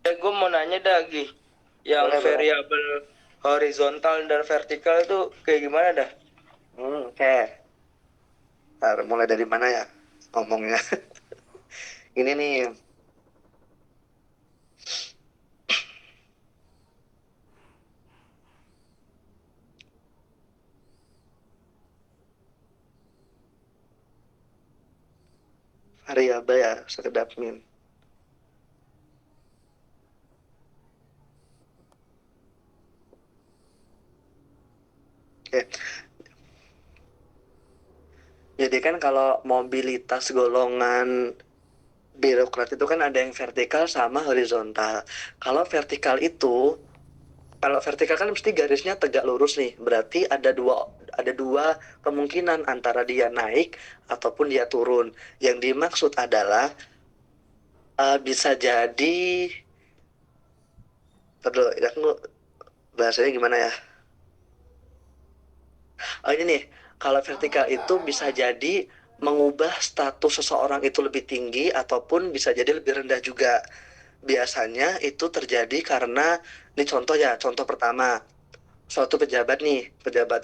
Gue mau nanya lagi, yang variabel horizontal dan vertikal itu kayak gimana dah? Oke. Ntar mulai dari mana ya ngomongnya? Ini nih. Variabel ya, sekedap min. Oke. Jadi kan kalau mobilitas golongan birokrat itu kan ada yang vertikal sama horizontal. Kalau vertikal kan mesti garisnya tegak lurus nih. Berarti ada dua kemungkinan antara dia naik ataupun dia turun. Yang dimaksud adalah bisa jadi bahasanya gimana ya? Oh ini nih, kalau vertikal itu bisa jadi mengubah status seseorang itu lebih tinggi ataupun bisa jadi lebih rendah juga. Biasanya itu terjadi karena, ini contoh pertama, suatu pejabat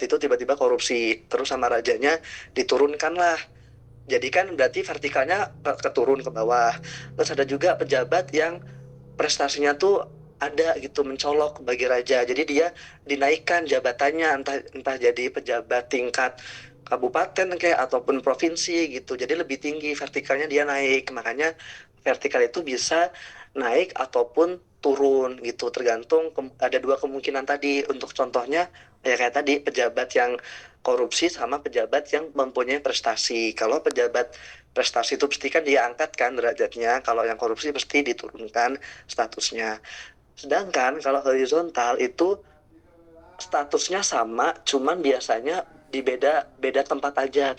itu tiba-tiba korupsi, terus sama rajanya diturunkan lah. Jadi kan berarti vertikalnya keturun ke bawah. Terus ada juga pejabat yang prestasinya tuh ada gitu, mencolok bagi raja. Jadi dia dinaikkan jabatannya entah jadi pejabat tingkat kabupaten kayak ataupun provinsi gitu. Jadi lebih tinggi vertikalnya, dia naik. Makanya vertikal itu bisa naik ataupun turun gitu, tergantung ada dua kemungkinan tadi. Untuk contohnya Ya kayak tadi pejabat yang korupsi sama pejabat yang mempunyai prestasi. Kalau pejabat prestasi itu pasti kan dia angkat kan derajatnya. Kalau yang korupsi pasti diturunkan statusnya. Sedangkan kalau horizontal itu statusnya sama, cuman biasanya di beda beda tempat aja. Eh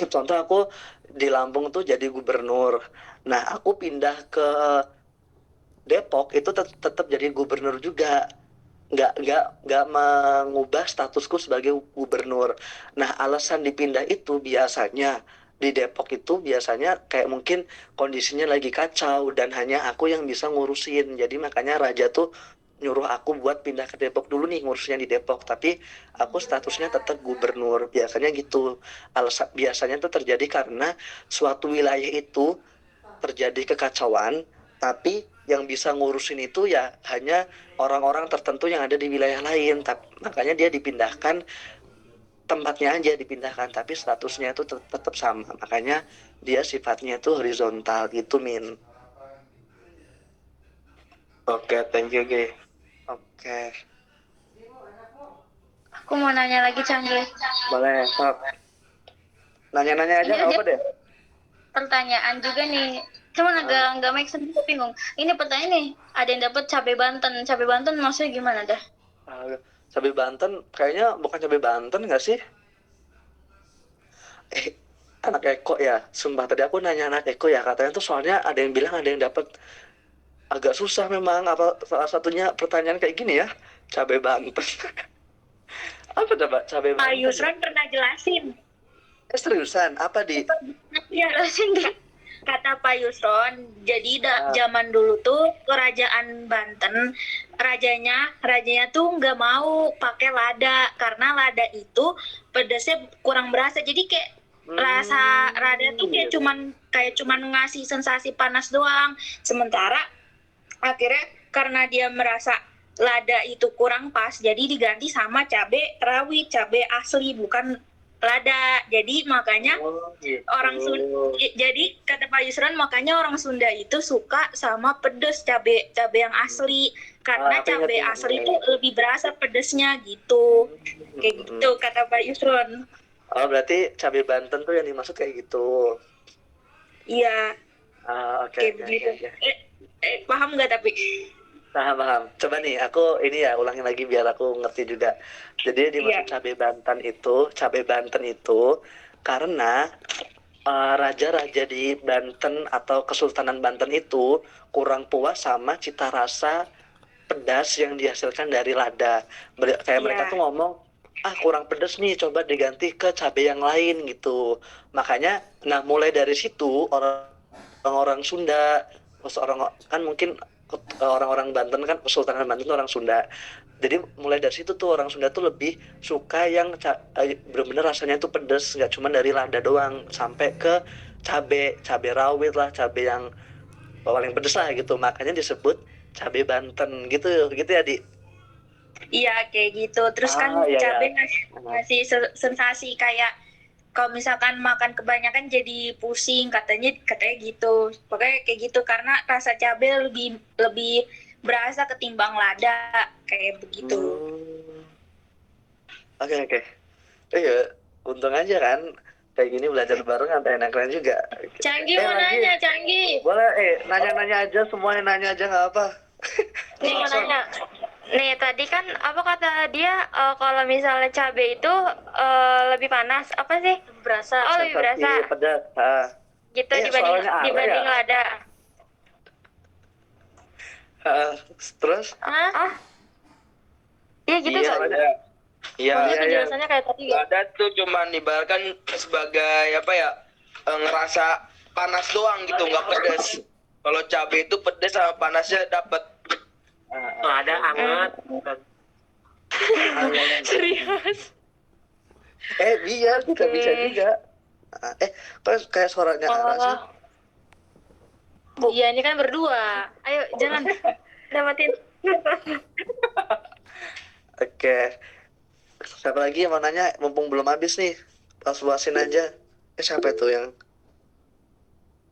contoh aku di Lampung tuh jadi gubernur. Nah, aku pindah ke Depok itu tetap jadi gubernur juga. Nggak mengubah statusku sebagai gubernur. Nah, alasan dipindah itu biasanya di Depok itu biasanya kayak mungkin kondisinya lagi kacau dan hanya aku yang bisa ngurusin. Jadi makanya raja tuh nyuruh aku buat pindah ke Depok dulu nih ngurusnya di Depok. Tapi aku statusnya tetap gubernur. Biasanya gitu. Alasan biasanya tuh terjadi karena suatu wilayah itu terjadi kekacauan, tapi yang bisa ngurusin itu ya hanya orang-orang tertentu yang ada di wilayah lain. Makanya dia dipindahkan, tempatnya aja dipindahkan, tapi statusnya itu tetap sama. Makanya dia sifatnya itu horizontal gitu, Min. Oke, thank you, Ge. Oke, Aku mau nanya lagi Canggih. boleh. Sok. Nanya-nanya aja Ini nggak ada apa deh. pertanyaan juga nih. Cuman agak nggak make sense, aku bingung. Ini pertanyaan nih, ada yang dapat cabai Banten. Cabai Banten maksudnya gimana dah? Cabai Banten, kayaknya bukan cabai Banten nggak sih? Anak Eko ya. Sumpah tadi aku nanya anak Eko ya, katanya tuh soalnya ada yang bilang ada yang dapat. Agak susah memang, apa salah satunya pertanyaan kayak gini ya, cabai Banten. Apa coba cabai Pak Banten? Yusron pernah jelasin. Seriusan, apa di? Jelasin deh. Kata Pak Yusron, jadi Ah. zaman dulu tuh kerajaan Banten, rajanya tuh nggak mau pakai lada karena lada itu pedasnya kurang berasa. Jadi kayak rasa lada tuh kayak cuman ngasih sensasi panas doang. Sementara akhirnya karena dia merasa lada itu kurang pas, jadi diganti sama cabai rawit, cabai asli bukan lada. Jadi makanya Gitu. jadi kata Pak Yusran, makanya orang Sunda itu suka sama pedes cabai yang asli karena Aku ingat, cabai ingat, asli ingat. itu lebih berasa pedesnya gitu. Kayak gitu kata Pak Yusron. Oh, berarti cabai Banten tuh yang dimaksud kayak gitu. Iya, Oke, kayak oke, begitu. oke. Paham nggak tapi? Paham. Coba nih, aku ini ya ulangin lagi biar aku ngerti juga. Jadi dimaksud Iya. cabai Banten itu karena raja-raja di Banten atau Kesultanan Banten itu kurang puas sama cita rasa pedas yang dihasilkan dari lada. Kayak mereka Iya. tuh ngomong, kurang pedas nih, coba diganti ke cabai yang lain gitu. Makanya, nah mulai dari situ orang-orang Sunda, orang kan mungkin orang-orang Banten kan, Kesultanan Banten itu orang Sunda. Jadi mulai dari situ tuh orang Sunda tuh lebih suka yang bener-bener rasanya tuh pedes, nggak cuma dari lada doang, sampai ke cabai rawit lah, cabai yang paling pedes lah gitu. Makanya disebut cabai Banten gitu ya Di. Iya kayak gitu. Terus kan Iya, cabai iya. ngasih sensasi kayak kalau misalkan makan kebanyakan jadi pusing, katanya gitu. Pokoknya kayak gitu karena rasa cabai lebih berasa ketimbang lada kayak begitu. Oke. Iya, untung aja kan kayak gini belajar bareng sampai enak-enak juga. Canggih mau lagi. nanya, Canggih. Boleh, nanya-nanya aja, semuanya nanya aja nggak apa. Nih mau nanya. Nih tadi kan apa kata dia kalau misalnya cabai itu lebih panas apa sih? Berasa. Oh lebih Sensasi berasa pedas. gitu Iya, soalnya ada dibanding ya. lada. Terus? Hah? Iya gitu Iya, nggak? iya. Iya. Maksudnya penjelasannya kayak tadi ya? Lada tuh cuma diibaratkan sebagai apa ya? Ngerasa panas doang gitu, nggak pedes. Kalau cabai itu pedes sama panasnya dapat. Lada anget. Serius? Iya, bisa juga. Kok kayak suaranya Ara sih? Iya ini kan berdua. Ayo jangan dapetin. Oke. Siapa lagi yang mau nanya? Mumpung belum habis nih. Puas-puasin aja. Siapa itu yang?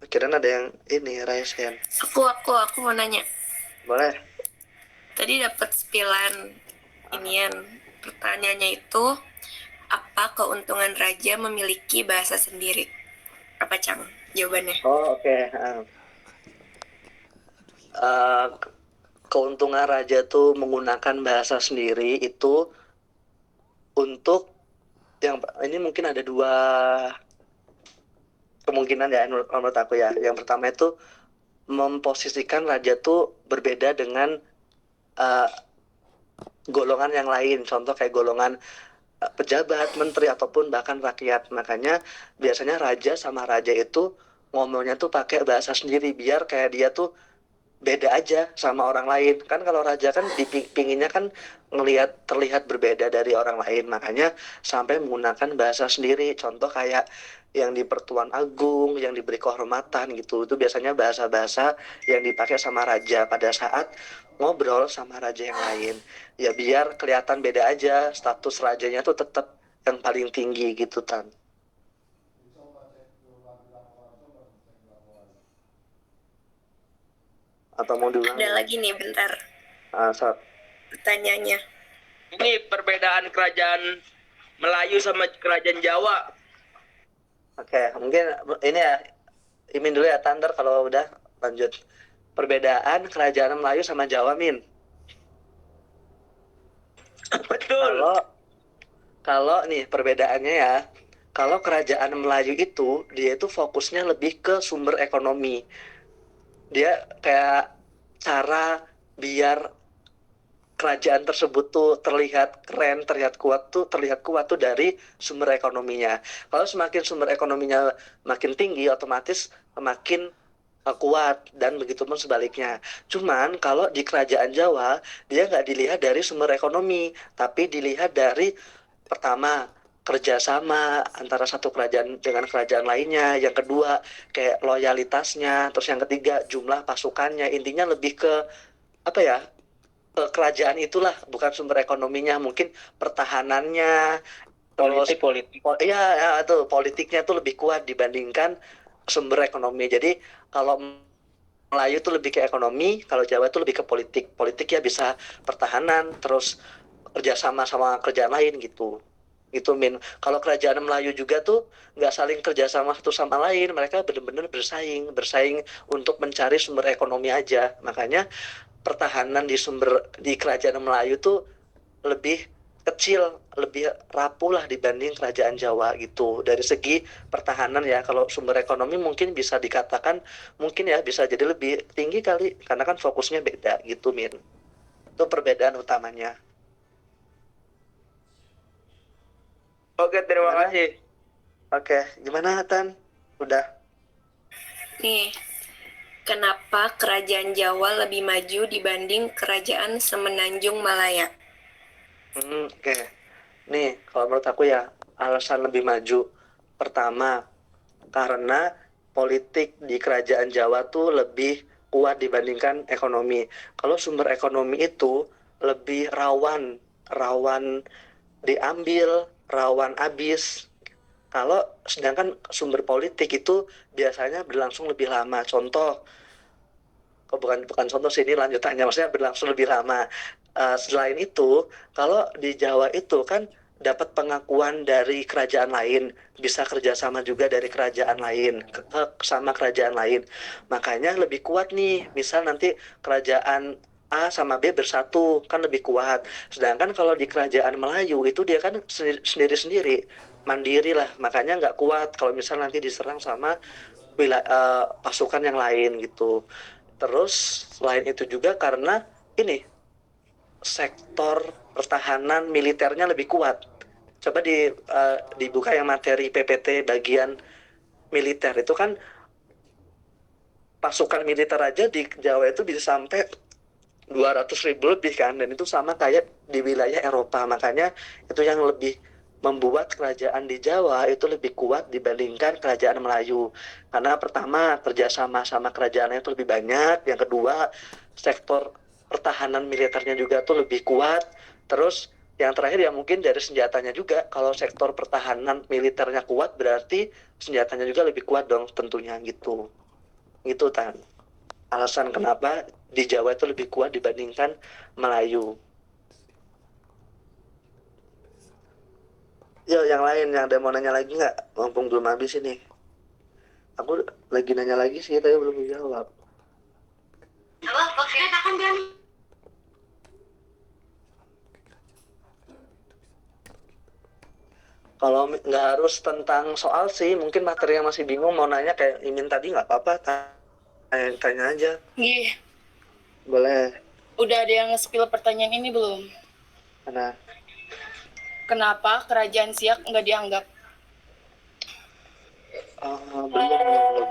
Kirain ada yang ini, raise hand. Aku mau nanya. Boleh? Tadi dapat spilan inian. Pertanyaannya itu, apa keuntungan raja memiliki bahasa sendiri? Apa, Cang? Jawabannya. Oh, oke. Eh, keuntungan raja tuh menggunakan bahasa sendiri itu untuk yang ini mungkin ada dua kemungkinan ya menurut aku ya. Yang pertama itu memposisikan raja tuh berbeda dengan eh, golongan yang lain. Contoh kayak golongan pejabat, menteri ataupun bahkan rakyat. Makanya biasanya raja sama raja itu ngomongnya tuh pakai bahasa sendiri biar kayak dia tuh beda aja sama orang lain. Kan kalau raja kan dipinginnya kan terlihat berbeda dari orang lain, makanya sampai menggunakan bahasa sendiri. Contoh kayak yang di Pertuan Agung, yang diberi kehormatan gitu, itu biasanya bahasa-bahasa yang dipakai sama raja pada saat ngobrol sama raja yang lain. Ya biar kelihatan beda aja, status rajanya tuh tetap yang paling tinggi gitu, Tan. Atau mau diulang? Ada lagi nih, bentar. Saat. Pertanyaannya. Ini perbedaan kerajaan Melayu sama kerajaan Jawa. Oke, mungkin ini ya, Imin dulu ya, Tander kalau udah lanjut. Perbedaan kerajaan Melayu sama Jawa, Min. Betul. Kalau nih perbedaannya ya, kalau kerajaan Melayu itu dia itu fokusnya lebih ke sumber ekonomi. Dia kayak cara biar kerajaan tersebut tuh terlihat keren, terlihat kuat tuh dari sumber ekonominya. Kalau semakin sumber ekonominya makin tinggi, otomatis makin kuat, dan begitu pun sebaliknya. Cuman kalau di kerajaan Jawa, dia nggak dilihat dari sumber ekonomi, tapi dilihat dari pertama kerjasama antara satu kerajaan dengan kerajaan lainnya, yang kedua kayak loyalitasnya, terus yang ketiga jumlah pasukannya. Intinya lebih ke apa ya? Kerajaan itulah, bukan sumber ekonominya, mungkin pertahanannya, Politik. iya ya, itu politiknya tuh lebih kuat dibandingkan sumber ekonomi. Jadi kalau Melayu tuh lebih ke ekonomi, kalau Jawa tuh lebih ke politik. Politik ya bisa pertahanan, terus kerjasama sama kerjaan lain gitu. Gitu, Min. Kalau kerajaan Melayu juga tuh nggak saling kerjasama satu sama lain, mereka benar-benar bersaing untuk mencari sumber ekonomi aja. Makanya pertahanan di kerajaan Melayu tuh lebih kecil, lebih rapuh lah dibanding kerajaan Jawa gitu. Dari segi pertahanan ya, kalau sumber ekonomi mungkin bisa dikatakan mungkin ya bisa jadi lebih tinggi kali, karena kan fokusnya beda gitu, Min. Itu perbedaan utamanya. Oke, terima Gimana? kasih. Oke, gimana Tan? Udah. Nih, kenapa kerajaan Jawa lebih maju dibanding kerajaan Semenanjung Malaya? Oke. Nih, kalau menurut aku ya, alasan lebih maju. Pertama, karena politik di kerajaan Jawa tuh lebih kuat dibandingkan ekonomi. Kalau sumber ekonomi itu lebih rawan diambil, rawan habis. Kalau sedangkan sumber politik itu biasanya berlangsung lebih lama. Contoh, bukan contoh sih, ini lanjutannya, maksudnya berlangsung lebih lama. Selain itu, kalau di Jawa itu kan dapat pengakuan dari kerajaan lain, bisa kerjasama juga dari kerajaan lain sama kerajaan lain. Makanya lebih kuat nih. Misal nanti kerajaan A sama B bersatu, kan lebih kuat. Sedangkan kalau di kerajaan Melayu itu dia kan sendiri-sendiri, mandiri lah. Makanya nggak kuat kalau misal nanti diserang sama pasukan yang lain gitu. Terus selain itu juga karena ini sektor pertahanan militernya lebih kuat. Coba dibuka yang materi PPT bagian militer itu kan pasukan militer aja di Jawa itu bisa sampai 200.000 lebih kan, dan itu sama kayak di wilayah Eropa. Makanya itu yang lebih membuat kerajaan di Jawa itu lebih kuat dibandingkan kerajaan Melayu. Karena pertama kerjasama sama kerajaan itu lebih banyak, yang kedua sektor pertahanan militernya juga tuh lebih kuat. Terus yang terakhir ya mungkin dari senjatanya juga. Kalau sektor pertahanan militernya kuat, berarti senjatanya juga lebih kuat dong tentunya gitu. Gitu Tan. Alasan kenapa di Jawa itu lebih kuat dibandingkan Melayu. Yo, yang lain yang ada mau nanya lagi nggak? Mumpung belum habis ini. Aku lagi nanya lagi sih, tapi belum dijawab. Kalau nggak harus tentang soal sih, mungkin materi yang masih bingung mau nanya kayak Imin tadi nggak apa-apa, tanya aja. Iya, Boleh. udah ada yang nge-spill pertanyaan ini belum? Karena Kenapa kerajaan Siak nggak dianggap? belum.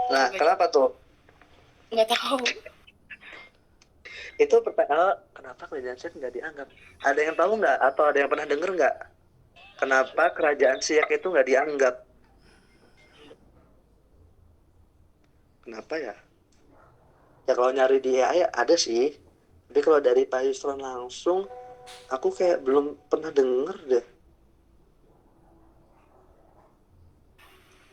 Nah, kenapa tuh? Nggak tahu. Itu pertanyaan, kenapa kerajaan Siak nggak dianggap? Ada yang tahu nggak? Atau ada yang pernah denger nggak? Kenapa kerajaan Siak itu nggak dianggap? Kenapa ya? Ya kalau nyari di AI ada sih. Tapi kalau dari Pak Yusron langsung, aku kayak belum pernah denger deh.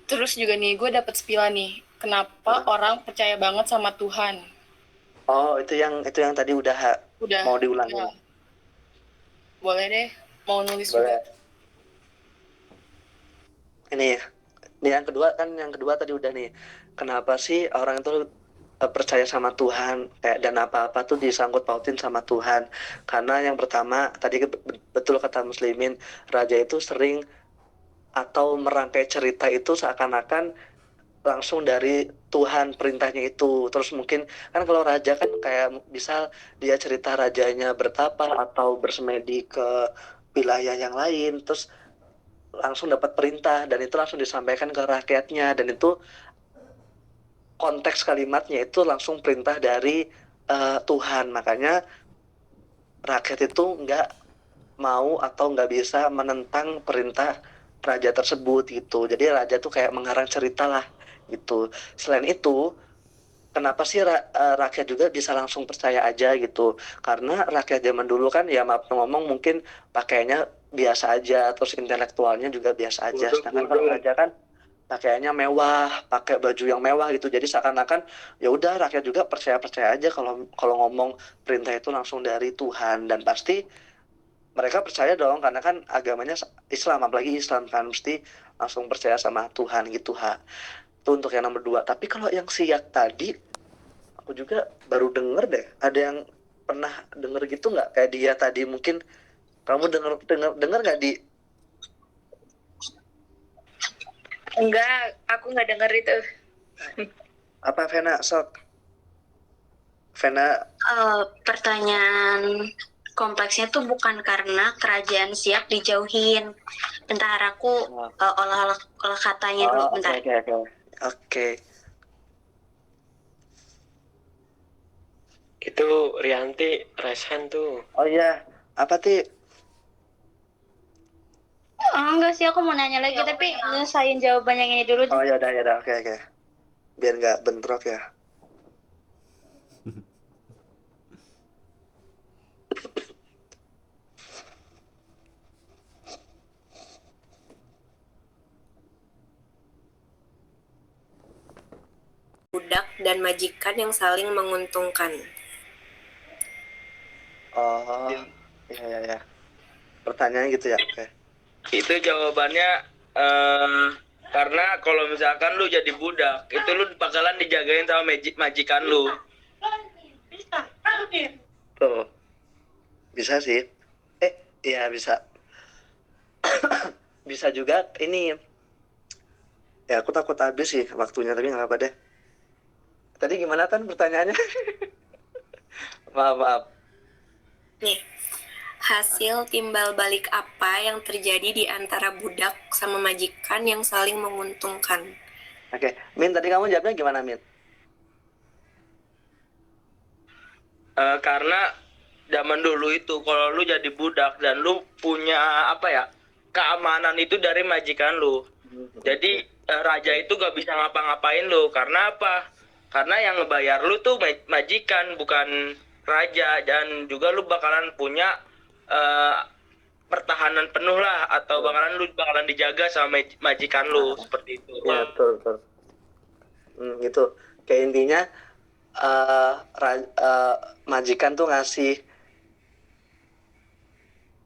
Terus juga nih, gue dapet spill nih. Kenapa orang percaya banget sama Tuhan? Oh, itu yang tadi udah Udah. mau diulangi. Ya. Boleh deh, mau nulis Boleh. juga. Ini yang kedua tadi udah nih. Kenapa sih orang itu percaya sama Tuhan kayak dan apa-apa tuh disangkut pautin sama Tuhan? Karena yang pertama tadi betul kata Muslimin, raja itu sering atau merangkai cerita itu seakan-akan langsung dari Tuhan perintahnya itu. Terus mungkin kan kalau raja kan kayak misal dia cerita rajanya bertapa atau bersemedi ke wilayah yang lain, terus langsung dapat perintah dan itu langsung disampaikan ke rakyatnya, dan itu konteks kalimatnya itu langsung perintah dari Tuhan. Makanya rakyat itu nggak mau atau nggak bisa menentang perintah raja tersebut gitu. Jadi raja tuh kayak mengarang cerita lah gitu. Selain itu, kenapa sih rakyat juga bisa langsung percaya aja gitu? Karena rakyat zaman dulu kan ya maaf ngomong mungkin pakainya biasa aja, terus intelektualnya juga biasa aja. Sedangkan kalau raja kan pakaiannya mewah, pakai baju yang mewah gitu. Jadi seakan-akan ya udah rakyat juga percaya aja kalau ngomong perintah itu langsung dari Tuhan, dan pasti mereka percaya dong karena kan agamanya Islam, apalagi Islam kan mesti langsung percaya sama Tuhan gitu ha. Itu untuk yang nomor 2. Tapi kalau yang Siak tadi aku juga baru denger deh. Ada yang pernah denger gitu nggak? Kayak dia tadi mungkin kamu denger nggak di? Enggak, aku nggak denger itu. Apa Vena sok? Vena Pertanyaan kompleksnya tuh bukan karena kerajaan Siak dijauhin. Bentar aku olah katanya dulu bentar. Oke. Itu Rianti resen tuh. Oh iya, apa Ti? Enggak sih, aku mau nanya lagi tapi nyelesain jawaban yang ini dulu. Oh ya udah, oke. Biar nggak bentrok ya. Budak dan majikan yang saling menguntungkan. Oh, iya. Pertanyaannya gitu ya, oke. Itu jawabannya karena kalau misalkan lu jadi budak, itu lu bakalan dijagain sama majikan lu. Tuh, bisa sih. Iya bisa. Bisa juga ini. Ya aku takut habis sih waktunya, tapi nggak apa deh. Tadi gimana kan pertanyaannya? Maaf. Nih, hasil timbal balik apa yang terjadi di antara budak sama majikan yang saling menguntungkan? Oke, Min tadi kamu jawabnya gimana, Min? Karena zaman dulu itu kalau lu jadi budak dan lu punya keamanan itu dari majikan lu. Jadi raja itu gak bisa ngapa-ngapain lu. Karena apa? Karena yang ngebayar lu tuh majikan, bukan raja. Dan juga lu bakalan punya pertahanan penuh lah, atau bakalan dijaga sama majikan lu, seperti itu. Ya, betul. Gitu. Kayak intinya majikan tuh ngasih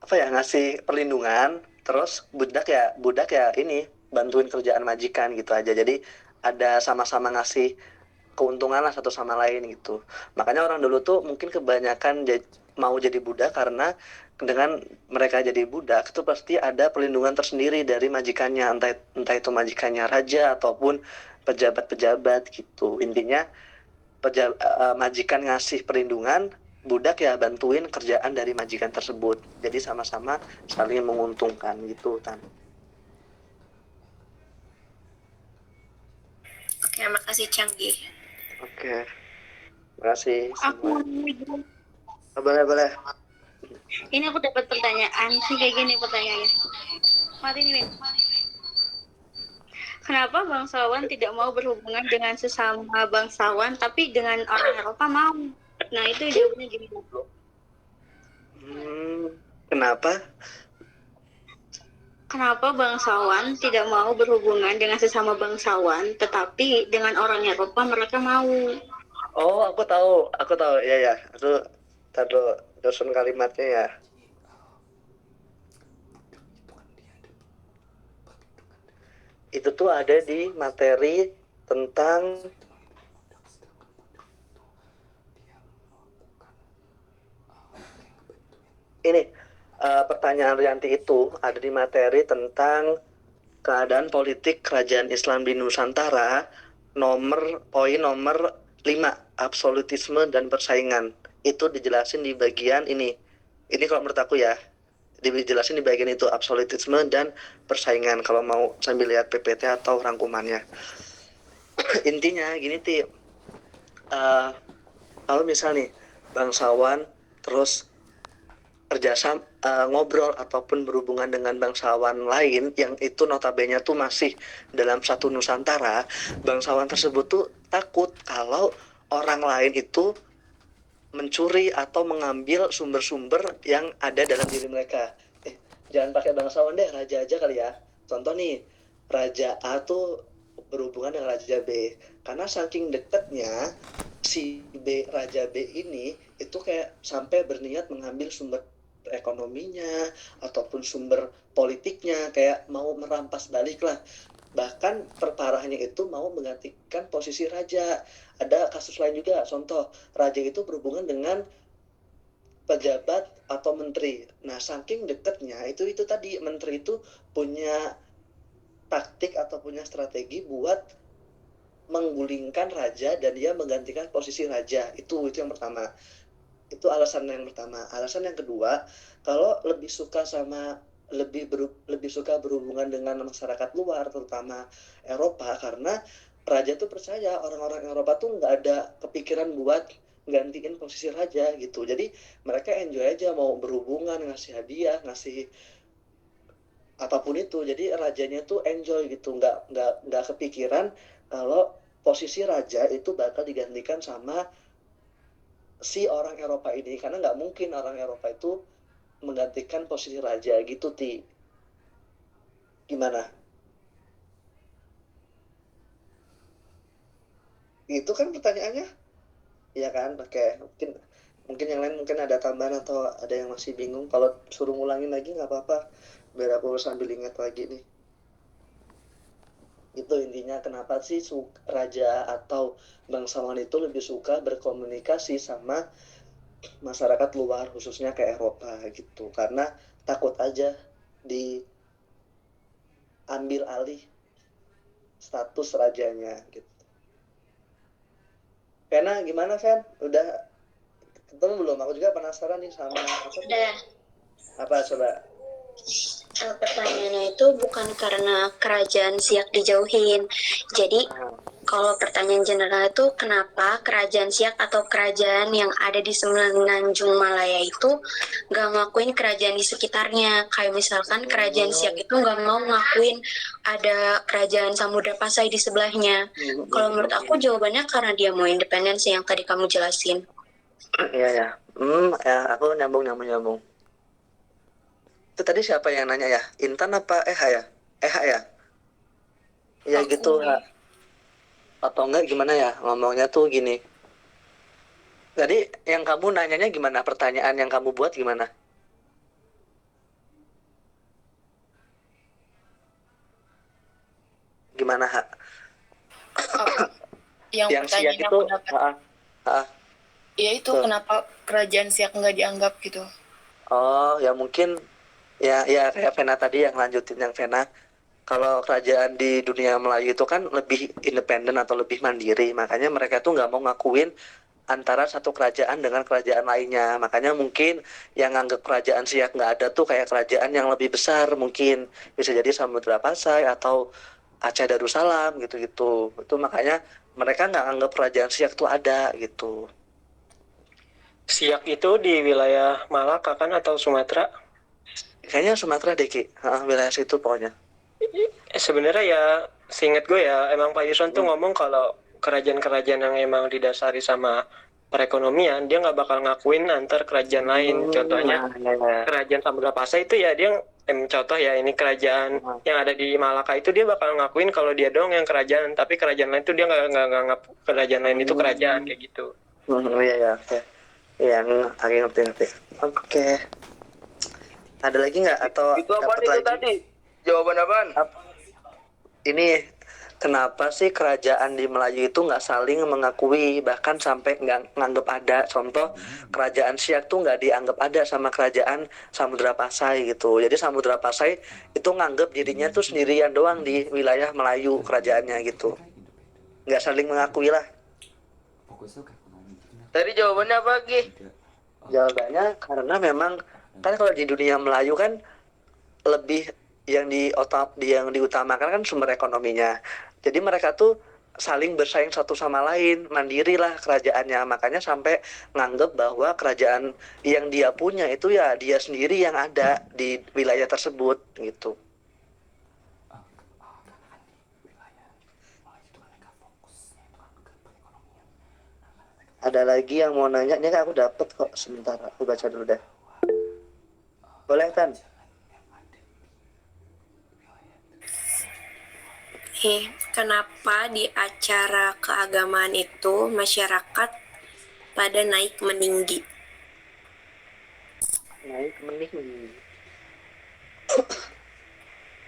ngasih perlindungan, terus budak ya ini bantuin kerjaan majikan gitu aja. Jadi ada sama-sama ngasih keuntungan lah satu sama lain gitu. Makanya orang dulu tuh mungkin kebanyakan mau jadi budak karena dengan mereka jadi budak itu pasti ada perlindungan tersendiri dari majikannya, entah itu majikannya raja ataupun pejabat-pejabat gitu. Intinya majikan ngasih perlindungan, budak ya bantuin kerjaan dari majikan tersebut. Jadi sama-sama saling menguntungkan gitu, Tan. Oke, makasih Canggih. Oke. Makasih Aku semua. Boleh. ini aku dapat pertanyaan sih kayak gini pertanyaannya. Mati nih, Min. Kenapa bangsawan tidak mau berhubungan dengan sesama bangsawan, tapi dengan orang Eropa mau? Nah, itu jawabannya gini. Kenapa? Kenapa bangsawan tidak mau berhubungan dengan sesama bangsawan, tetapi dengan orang Eropa mereka mau? Oh, aku tahu. Ya. Aku taruh dosen kalimatnya ya. Itu tuh ada di materi tentang ini. Pertanyaan Rianti itu ada di materi tentang keadaan politik kerajaan Islam di Nusantara, poin nomor 5, absolutisme dan persaingan. Itu dijelasin di bagian ini. Ini kalau menurut aku ya, dijelasin di bagian itu, absolutisme dan persaingan, kalau mau sambil lihat PPT atau rangkumannya. Intinya gini, Ti. Kalau misal nih bangsawan terus kerjasama, ngobrol ataupun berhubungan dengan bangsawan lain yang itu notabene tuh masih dalam satu Nusantara, bangsawan tersebut tuh takut kalau orang lain itu mencuri atau mengambil sumber-sumber yang ada dalam diri mereka. Jangan pakai bangsawan deh, raja aja kali ya. Contoh nih, Raja A tuh berhubungan dengan Raja B. Karena saking dekatnya si Raja B ini itu kayak sampai berniat mengambil sumber ekonominya ataupun sumber politiknya, kayak mau merampas balik lah. Bahkan perparahnya itu mau menggantikan posisi raja. Ada kasus lain juga, contoh raja itu berhubungan dengan pejabat atau menteri. Nah, saking dekatnya itu tadi, menteri itu punya taktik atau punya strategi buat menggulingkan raja dan dia menggantikan posisi raja. Itu yang pertama. Itu alasan yang pertama. Alasan yang kedua, kalau lebih suka berhubungan dengan masyarakat luar, terutama Eropa, karena raja tuh percaya orang-orang Eropa tuh nggak ada kepikiran buat gantiin posisi raja gitu. Jadi mereka enjoy aja mau berhubungan, ngasih hadiah, ngasih apapun itu. Jadi rajanya tuh enjoy gitu, nggak kepikiran kalau posisi raja itu bakal digantikan sama si orang Eropa ini, karena nggak mungkin orang Eropa itu menggantikan posisi raja gitu, Ti. Gimana? Itu kan pertanyaannya, iya kan? Oke, mungkin yang lain mungkin ada tambahan atau ada yang masih bingung. Kalau suruh ngulangin lagi nggak apa-apa, biar aku sambil ingat lagi nih. Itu intinya kenapa sih raja atau bangsawan itu lebih suka berkomunikasi sama masyarakat luar, khususnya ke Eropa gitu, karena takut aja diambil alih status rajanya gitu. Karena gimana, Fen? Udah ketemu belum? Aku juga penasaran nih sama apa coba. Pertanyaannya itu bukan karena kerajaan Siak dijauhin. Jadi kalau pertanyaan general itu kenapa kerajaan Siak atau kerajaan yang ada di Semenanjung Malaya itu nggak ngakuin kerajaan di sekitarnya. Kayak misalkan kerajaan Siak itu nggak mau ngakuin ada kerajaan Samudra Pasai di sebelahnya. Kalau menurut aku jawabannya karena dia mau independensi yang tadi kamu jelasin. Iya ya. Ya, aku nyambung. Itu tadi siapa yang nanya ya? Intan apa Eha ya? Eha ya? Ya gitu, Ha. Atau enggak gimana ya? Ngomongnya tuh gini. Jadi yang kamu nanyanya gimana? Pertanyaan yang kamu buat gimana? Gimana, Ha? Apa? Yang Yang Siak pertanyaan yang itu, aku dapat. ha, Ya itu tuh. kenapa kerajaan Siak nggak dianggap gitu? Oh, ya mungkin ya kayak Vena tadi yang lanjutin yang Vena. Kalau kerajaan di dunia Melayu itu kan lebih independen atau lebih mandiri, makanya mereka tuh nggak mau ngakuin antara satu kerajaan dengan kerajaan lainnya. Makanya mungkin yang nganggap kerajaan Siak nggak ada tuh kayak kerajaan yang lebih besar, mungkin bisa jadi Samudra Pasai atau Aceh Darussalam gitu-gitu. Itu makanya mereka nggak anggap kerajaan Siak tuh ada gitu. Siak itu di wilayah Malaka kan atau Sumatera? Kayaknya Sumatera deh Ki. Wilayah situ pokoknya. Sebenarnya ya, seingat gue ya, emang Pak Yusron tuh ngomong kalau kerajaan-kerajaan yang emang didasari sama perekonomian, dia nggak bakal ngakuin antar kerajaan lain. Contohnya, kerajaan Samudra Pasai itu ya dia, contoh ya, ini kerajaan yang ada di Malaka itu dia bakal ngakuin kalau dia doang yang kerajaan, tapi kerajaan lain itu dia nggak nganggap kerajaan lain itu kerajaan, kayak gitu. Iya ya, oke. Iya, agak ngerti. Oke. Ada lagi nggak atau Itu apa dapat itu lagi? tadi? Jawaban apaan? Ini kenapa sih kerajaan di Melayu itu nggak saling mengakui, bahkan sampai nggak nganggap ada. Contoh kerajaan Siak tuh nggak dianggap ada sama kerajaan Samudra Pasai gitu. Jadi Samudra Pasai itu nganggap dirinya tuh sendirian doang di wilayah Melayu kerajaannya gitu. Nggak saling mengakui lah. Tadi jawabannya apa lagi? Jawabannya karena memang kan kalau di dunia Melayu kan lebih yang diutamakan kan sumber ekonominya. Jadi mereka tuh saling bersaing satu sama lain, mandiri lah kerajaannya. Makanya sampai nganggep bahwa kerajaan yang dia punya itu ya dia sendiri yang ada di wilayah tersebut gitu. Ada lagi yang mau nanya? Ini kan aku dapet kok, sebentar aku baca dulu deh. Boleh Tan? Kenapa di acara keagamaan itu masyarakat pada naik meninggi? Naik meninggi.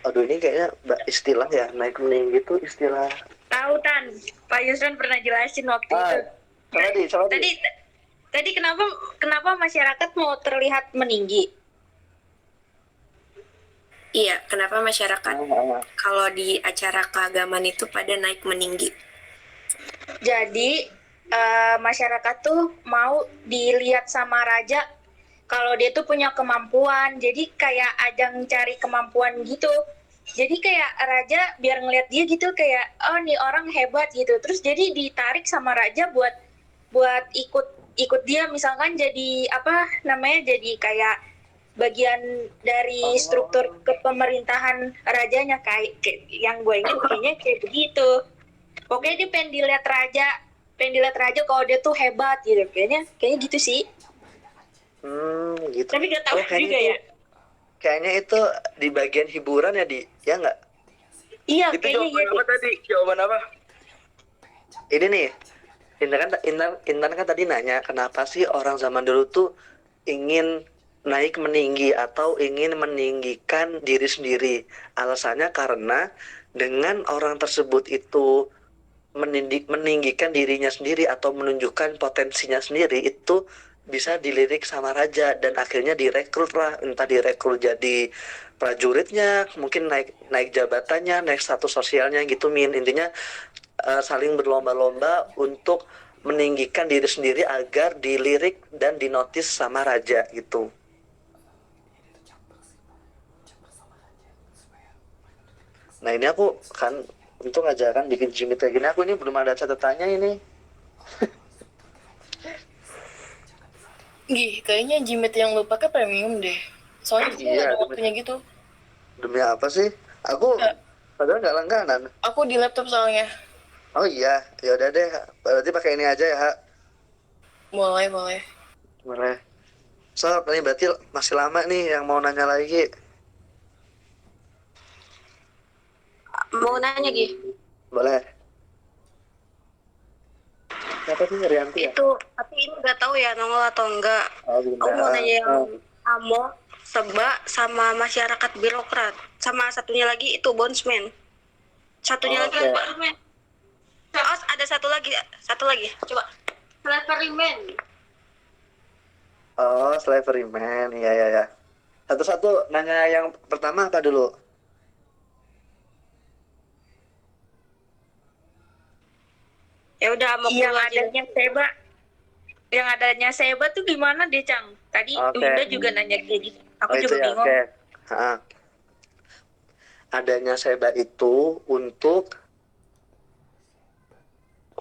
Aduh, ini kayaknya istilah ya, naik meninggi itu istilah. Tahu Tan, Pak Yusron pernah jelasin waktu itu. Coba Tadi kenapa masyarakat mau terlihat meninggi? Iya, kenapa masyarakat kalau di acara keagamaan itu pada naik meninggi? Jadi masyarakat tuh mau dilihat sama raja kalau dia tuh punya kemampuan. Jadi kayak ajang cari kemampuan gitu. Jadi kayak raja biar ngeliat dia gitu kayak oh nih orang hebat gitu. Terus jadi ditarik sama raja buat ikut dia, misalkan jadi apa namanya, jadi kayak bagian dari struktur kepemerintahan rajanya, kayak yang gue ingat kayaknya kayak begitu. Pokoknya dia pengen dilihat raja kalau dia tuh hebat gitu, kayaknya gitu sih. Gitu. Tapi gak tahu juga itu, ya. Kayaknya itu di bagian hiburan ya, ya nggak? Iya, Itu kayaknya jawaban iya. apa tadi? Jawaban apa? Ini nih, Intan kan tadi nanya kenapa sih orang zaman dulu tuh ingin naik meninggi atau ingin meninggikan diri sendiri. Alasannya karena dengan orang tersebut itu meninggikan dirinya sendiri atau menunjukkan potensinya sendiri, itu bisa dilirik sama raja dan akhirnya direkrut lah, entah direkrut jadi prajuritnya, mungkin naik jabatannya, naik status sosialnya gitu. Intinya saling berlomba-lomba untuk meninggikan diri sendiri agar dilirik dan dinotis sama raja gitu. Nah ini aku kan untuk ngajakan bikin jimit kayak gini, aku ini belum ada catatannya ini. Kayaknya Jimet yang lu pakai premium deh. Soalnya gue Iya, nggak ada waktunya gitu. Demi apa sih? Aku padahal nggak langganan. Aku di laptop soalnya. Oh iya, ya udah deh. Berarti pakai ini aja ya, Ha. Boleh. Boleh. So, ini berarti masih lama nih yang mau nanya lagi. Mau nanya Gi? Boleh. Siapa sih? Rianti ya? Itu, tapi ini nggak tahu ya nongol atau enggak. Oh, Aku mau nanya yang oh. Amo, Seba, sama masyarakat birokrat. Sama satunya lagi itu bondsman. Satunya lagi Oke. apa? Oh, ada satu lagi. Coba. Slaveryman. Oh, slavery man. Iya, iya, ya. Satu-satu nanya yang pertama apa dulu? Ya udah, Amo Yang dulu aja. adanya Seba tuh gimana deh, Cang? Tadi Oke. Winda juga nanya kayak gitu. Aku Oh, itu juga ya, bingung. oke. Ha. Adanya seba itu untuk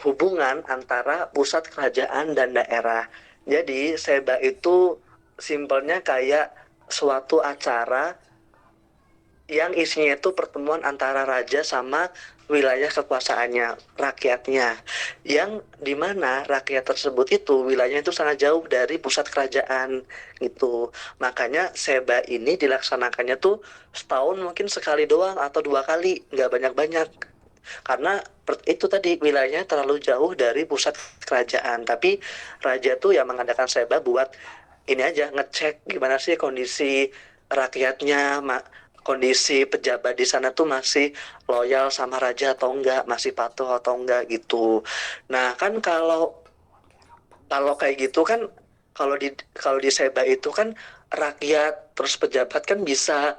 hubungan antara pusat kerajaan dan daerah. Jadi seba itu simpelnya kayak suatu acara yang isinya itu pertemuan antara raja sama wilayah kekuasaannya, rakyatnya. Yang dimana rakyat tersebut itu wilayahnya itu sangat jauh dari pusat kerajaan gitu. Makanya seba ini dilaksanakannya tuh setahun mungkin sekali doang atau 2 kali, nggak banyak-banyak. Karena itu tadi wilayahnya terlalu jauh dari pusat kerajaan. Tapi raja tuh ya mengadakan seba buat ini aja, ngecek gimana sih kondisi rakyatnya, kondisi pejabat di sana tuh masih loyal sama raja atau enggak, masih patuh atau enggak gitu. Nah kan kalau kayak gitu kan, kalau di seba itu kan rakyat terus pejabat kan bisa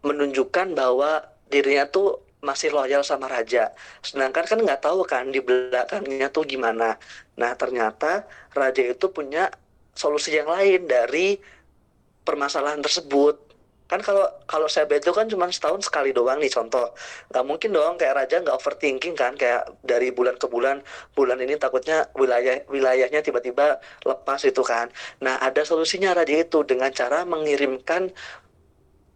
menunjukkan bahwa dirinya tuh masih loyal sama raja. Sedangkan kan nggak tahu kan di belakangnya tuh gimana. Nah ternyata raja itu punya solusi yang lain dari permasalahan tersebut. Kan kalau saya itu kan cuma setahun sekali doang nih contoh. Nggak mungkin dong kayak raja nggak overthinking kan, kayak dari bulan ke bulan, bulan ini takutnya wilayahnya tiba-tiba lepas itu kan. Nah ada solusinya raja itu dengan cara mengirimkan,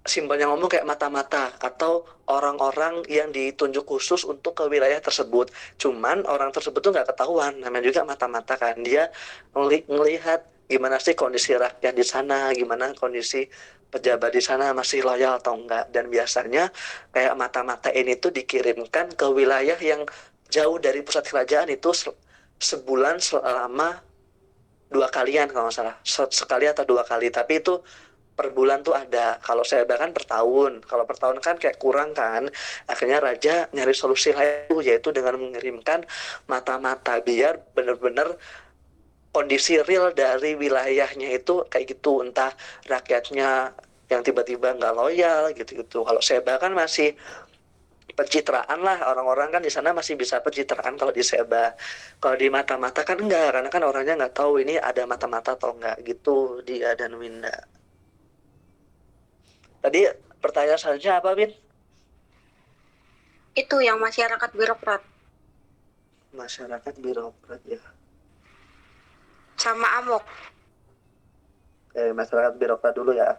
simpelnya ngomong kayak mata-mata atau orang-orang yang ditunjuk khusus untuk ke wilayah tersebut. Cuman orang tersebut tuh nggak ketahuan, namanya juga mata-mata kan. Dia ngelihat gimana sih kondisi rakyat di sana, gimana kondisi pejabat di sana masih loyal atau enggak. Dan biasanya kayak mata-mata ini tuh dikirimkan ke wilayah yang jauh dari pusat kerajaan itu sebulan selama 2 kalian kalau nggak salah, sekali atau 2 kali. Tapi itu per bulan tuh ada. Kalau saya bahkan per tahun. Kalau per tahun kan kayak kurang kan. Akhirnya raja nyari solusi lain, yaitu dengan mengirimkan mata-mata biar benar-benar kondisi real dari wilayahnya itu kayak gitu. Entah rakyatnya yang tiba-tiba nggak loyal gitu-gitu. Kalau saya bahkan masih pencitraan lah, orang-orang kan di sana masih bisa pencitraan kalau di Seba. Kalau di mata-mata kan enggak, karena kan orangnya nggak tahu ini ada mata-mata atau enggak gitu dia dan Winda. Tadi pertanyaan selanjutnya apa, Bin? Itu yang masyarakat birokrat. Masyarakat birokrat ya. Sama Amok. Masyarakat birokrat dulu ya.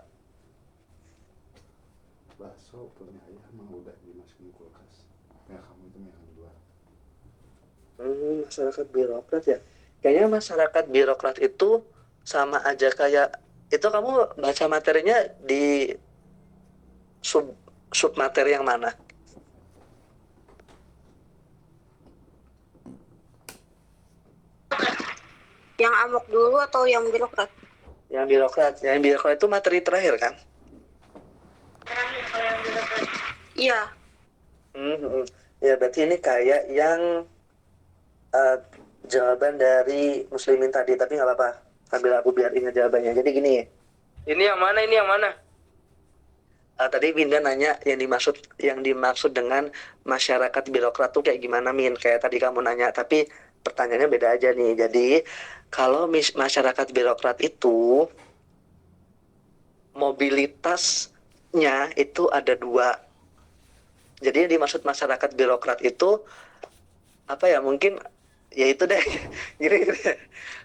Bakso punya ayah mah udah dimasukin kulkas. Ya kamu itu yang di luar. Masyarakat birokrat ya. Kayaknya masyarakat birokrat itu sama aja kayak itu. Kamu baca materinya di sub materi yang mana? Yang Amok dulu atau yang birokrat? Yang birokrat. Yang birokrat itu materi terakhir kan? Iya. Ya berarti ini kayak yang jawaban dari Muslimin tadi, tapi nggak apa-apa. Sambil aku biar ingat jawabannya. Jadi gini. Ini yang mana? Ini yang mana? Tadi Winda nanya yang dimaksud dengan masyarakat birokrat tuh kayak gimana, Min? Kayak tadi kamu nanya, tapi pertanyaannya beda aja nih. Jadi kalau masyarakat birokrat itu mobilitasnya itu ada 2. Jadi yang dimaksud masyarakat birokrat itu apa ya? Mungkin ya itu deh. Gini.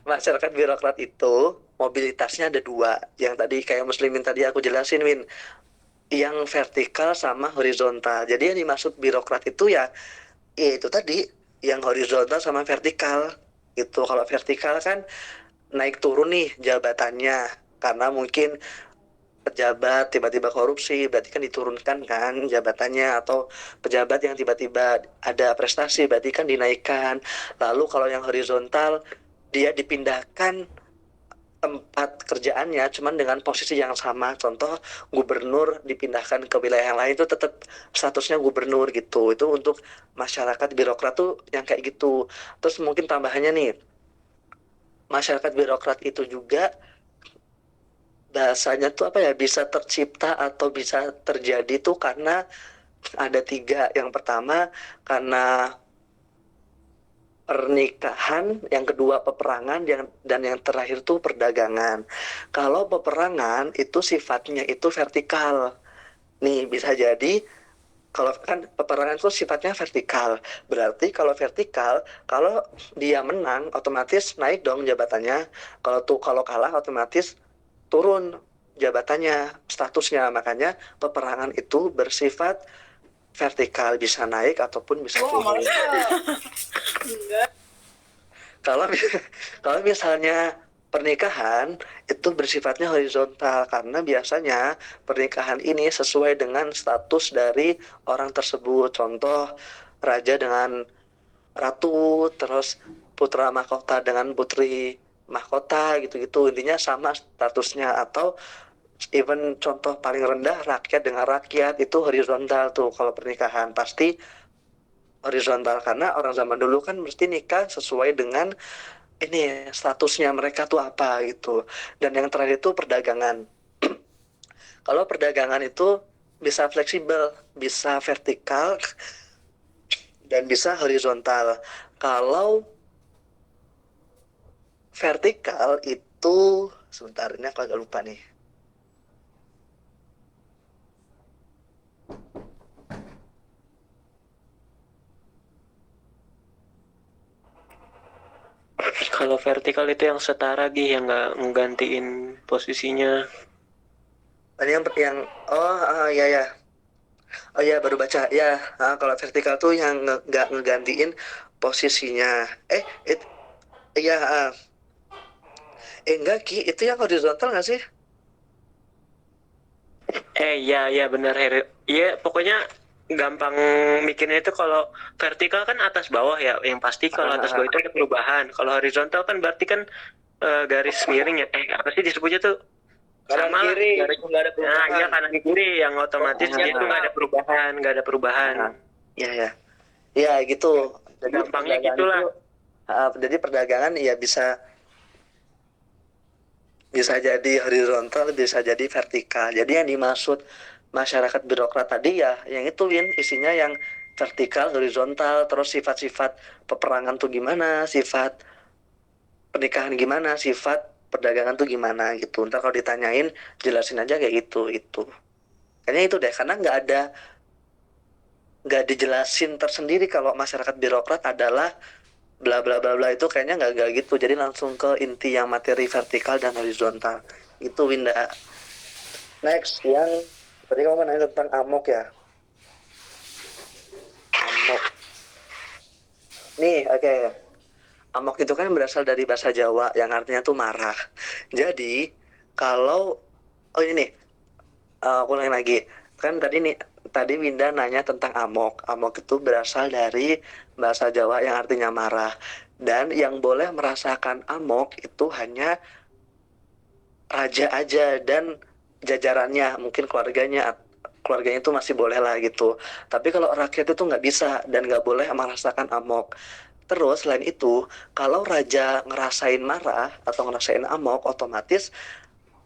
Masyarakat birokrat itu mobilitasnya ada 2. Yang tadi kayak Muslimin tadi aku jelasin, Min. Yang vertikal sama horizontal. Jadi yang dimaksud birokrat itu ya itu tadi yang horizontal sama vertikal gitu. Kalau vertikal kan naik turun nih jabatannya, karena mungkin pejabat tiba-tiba korupsi berarti kan diturunkan kan jabatannya, atau pejabat yang tiba-tiba ada prestasi berarti kan dinaikkan. Lalu kalau yang horizontal dia dipindahkan tempat kerjaannya cuman dengan posisi yang sama. Contoh gubernur dipindahkan ke wilayah yang lain itu tetap statusnya gubernur gitu. Itu untuk masyarakat birokrat tuh yang kayak gitu. Terus mungkin tambahannya nih, masyarakat birokrat itu juga bahasanya tuh apa ya, bisa tercipta atau bisa terjadi tuh karena ada 3. Yang pertama karena pernikahan, yang kedua peperangan, dan yang terakhir tuh perdagangan. Kalau peperangan itu sifatnya itu vertikal. Nih bisa jadi kalau kan peperangan itu sifatnya vertikal. Berarti kalau vertikal, kalau dia menang otomatis naik dong jabatannya. Kalau kalah otomatis turun jabatannya, statusnya. Makanya peperangan itu bersifat vertikal, bisa naik ataupun bisa turun. Kalau kalau misalnya pernikahan itu bersifatnya horizontal karena biasanya pernikahan ini sesuai dengan status dari orang tersebut. Contoh raja dengan ratu, terus putra mahkota dengan putri mahkota gitu-gitu. Intinya sama statusnya. Atau even contoh paling rendah rakyat dengan rakyat, itu horizontal tuh. Kalau pernikahan pasti horizontal karena orang zaman dulu kan mesti nikah sesuai dengan ini statusnya mereka tuh apa gitu. Dan yang terakhir itu perdagangan. Kalau perdagangan itu bisa fleksibel, bisa vertikal, dan bisa horizontal. Kalau vertikal itu, sebentar ini aku agak lupa nih. Kalau vertikal itu yang setara yang nggak ngegantiin posisinya. Ini yang ya ya. Oh ya, baru baca ya. Kalau vertikal tuh yang nggak ngegantiin posisinya. Iya. Enggak Ki, itu yang horizontal nggak sih? Ya benar Heri. Iya, pokoknya gampang mikirnya itu kalau vertikal kan atas bawah ya. Yang pasti kalau atas bawah itu ada perubahan. Kalau horizontal kan berarti kan garis miring ya. Apa sih disebutnya tuh? Kanan Sama kiri lah, nggak ada perubahan. iya kanan kiri yang otomatis dia tuh nggak ada perubahan. Iya ya. Ya gitu. Jadi Gampangnya perdagangan gitulah. jadi perdagangan ya bisa jadi horizontal, bisa jadi vertikal. Jadi yang dimaksud masyarakat birokrat tadi ya yang itu Win, isinya yang vertikal, horizontal, terus sifat-sifat peperangan tuh gimana, sifat pernikahan gimana, sifat perdagangan tuh gimana gitu. Ntar kalau ditanyain jelasin aja kayak gitu itu. Kayaknya itu deh, karena nggak dijelasin tersendiri kalau masyarakat birokrat adalah bla bla bla bla, itu kayaknya nggak gitu. Jadi langsung ke inti yang materi vertikal dan horizontal. Itu Winda. Next, yang tadi kamu nanya tentang amok ya. Amok. Nih, oke. Amok itu kan berasal dari bahasa Jawa yang artinya tuh marah. Jadi kalau ini aku ulangi lagi. Kan tadi Winda nanya tentang amok. Amok itu berasal dari bahasa Jawa yang artinya marah. Dan yang boleh merasakan amok itu hanya raja aja dan jajarannya, mungkin keluarganya itu masih boleh lah gitu. Tapi kalau rakyat itu nggak bisa dan nggak boleh merasakan amok. Terus selain itu, kalau raja ngerasain marah atau ngerasain amok, otomatis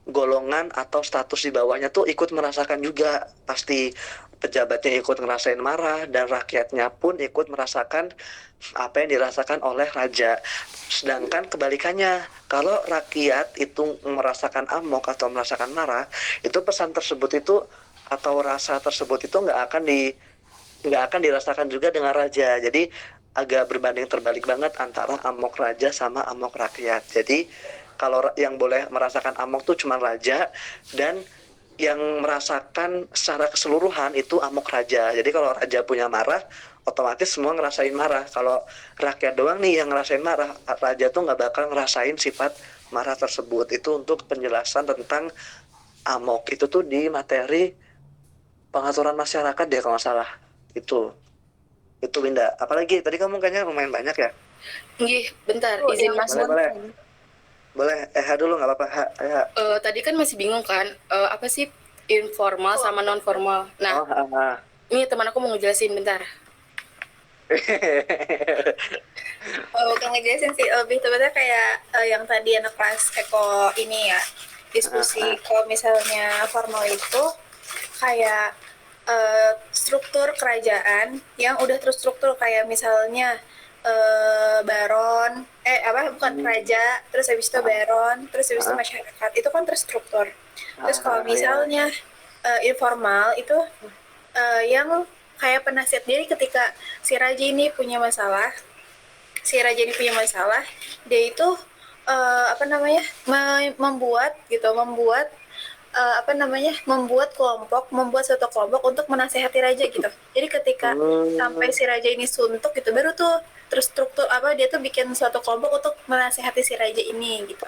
golongan atau status di bawahnya tuh ikut merasakan juga. Pasti pejabatnya ikut ngerasain marah dan rakyatnya pun ikut merasakan apa yang dirasakan oleh raja. Sedangkan kebalikannya, kalau rakyat itu merasakan amok atau merasakan marah, itu pesan tersebut itu atau rasa tersebut itu nggak akan dirasakan juga dengan raja. Jadi agak berbanding terbalik banget antara amok raja sama amok rakyat. Jadi kalau yang boleh merasakan amok tuh cuma raja, dan yang merasakan secara keseluruhan itu amok raja. Jadi kalau raja punya marah, otomatis semua ngerasain marah. Kalau rakyat doang nih yang ngerasain marah, raja tuh nggak bakal ngerasain sifat marah tersebut. Itu untuk penjelasan tentang amok. Itu tuh di materi pengaturan masyarakat deh kalau nggak salah. Itu Winda. Apalagi tadi kamu kayaknya lumayan banyak ya. Nggih, bentar, Oh, izin yang masuk. Boleh, boleh. Dulu nggak apa-apa. Tadi kan masih bingung kan, apa sih informal sama non formal. Nah, Oh, ini teman aku mau ngejelasin bentar. bukan ngejelasin sih, lebih tepatnya kayak yang tadi anak kelas Eko ini ya, diskusi kalau misalnya formal itu kayak struktur kerajaan yang udah terstruktur kayak misalnya baron, bukan raja, terus habis itu baron, terus habis itu masyarakat, itu kan terstruktur. Terus kalau misalnya informal itu yang kayak penasihat diri ketika si raja ini punya masalah, dia itu membuat suatu kelompok untuk menasehati raja gitu. Jadi ketika sampai si raja ini suntuk gitu, baru tuh terstruktur dia tuh bikin suatu kelompok untuk menasehati si raja ini gitu.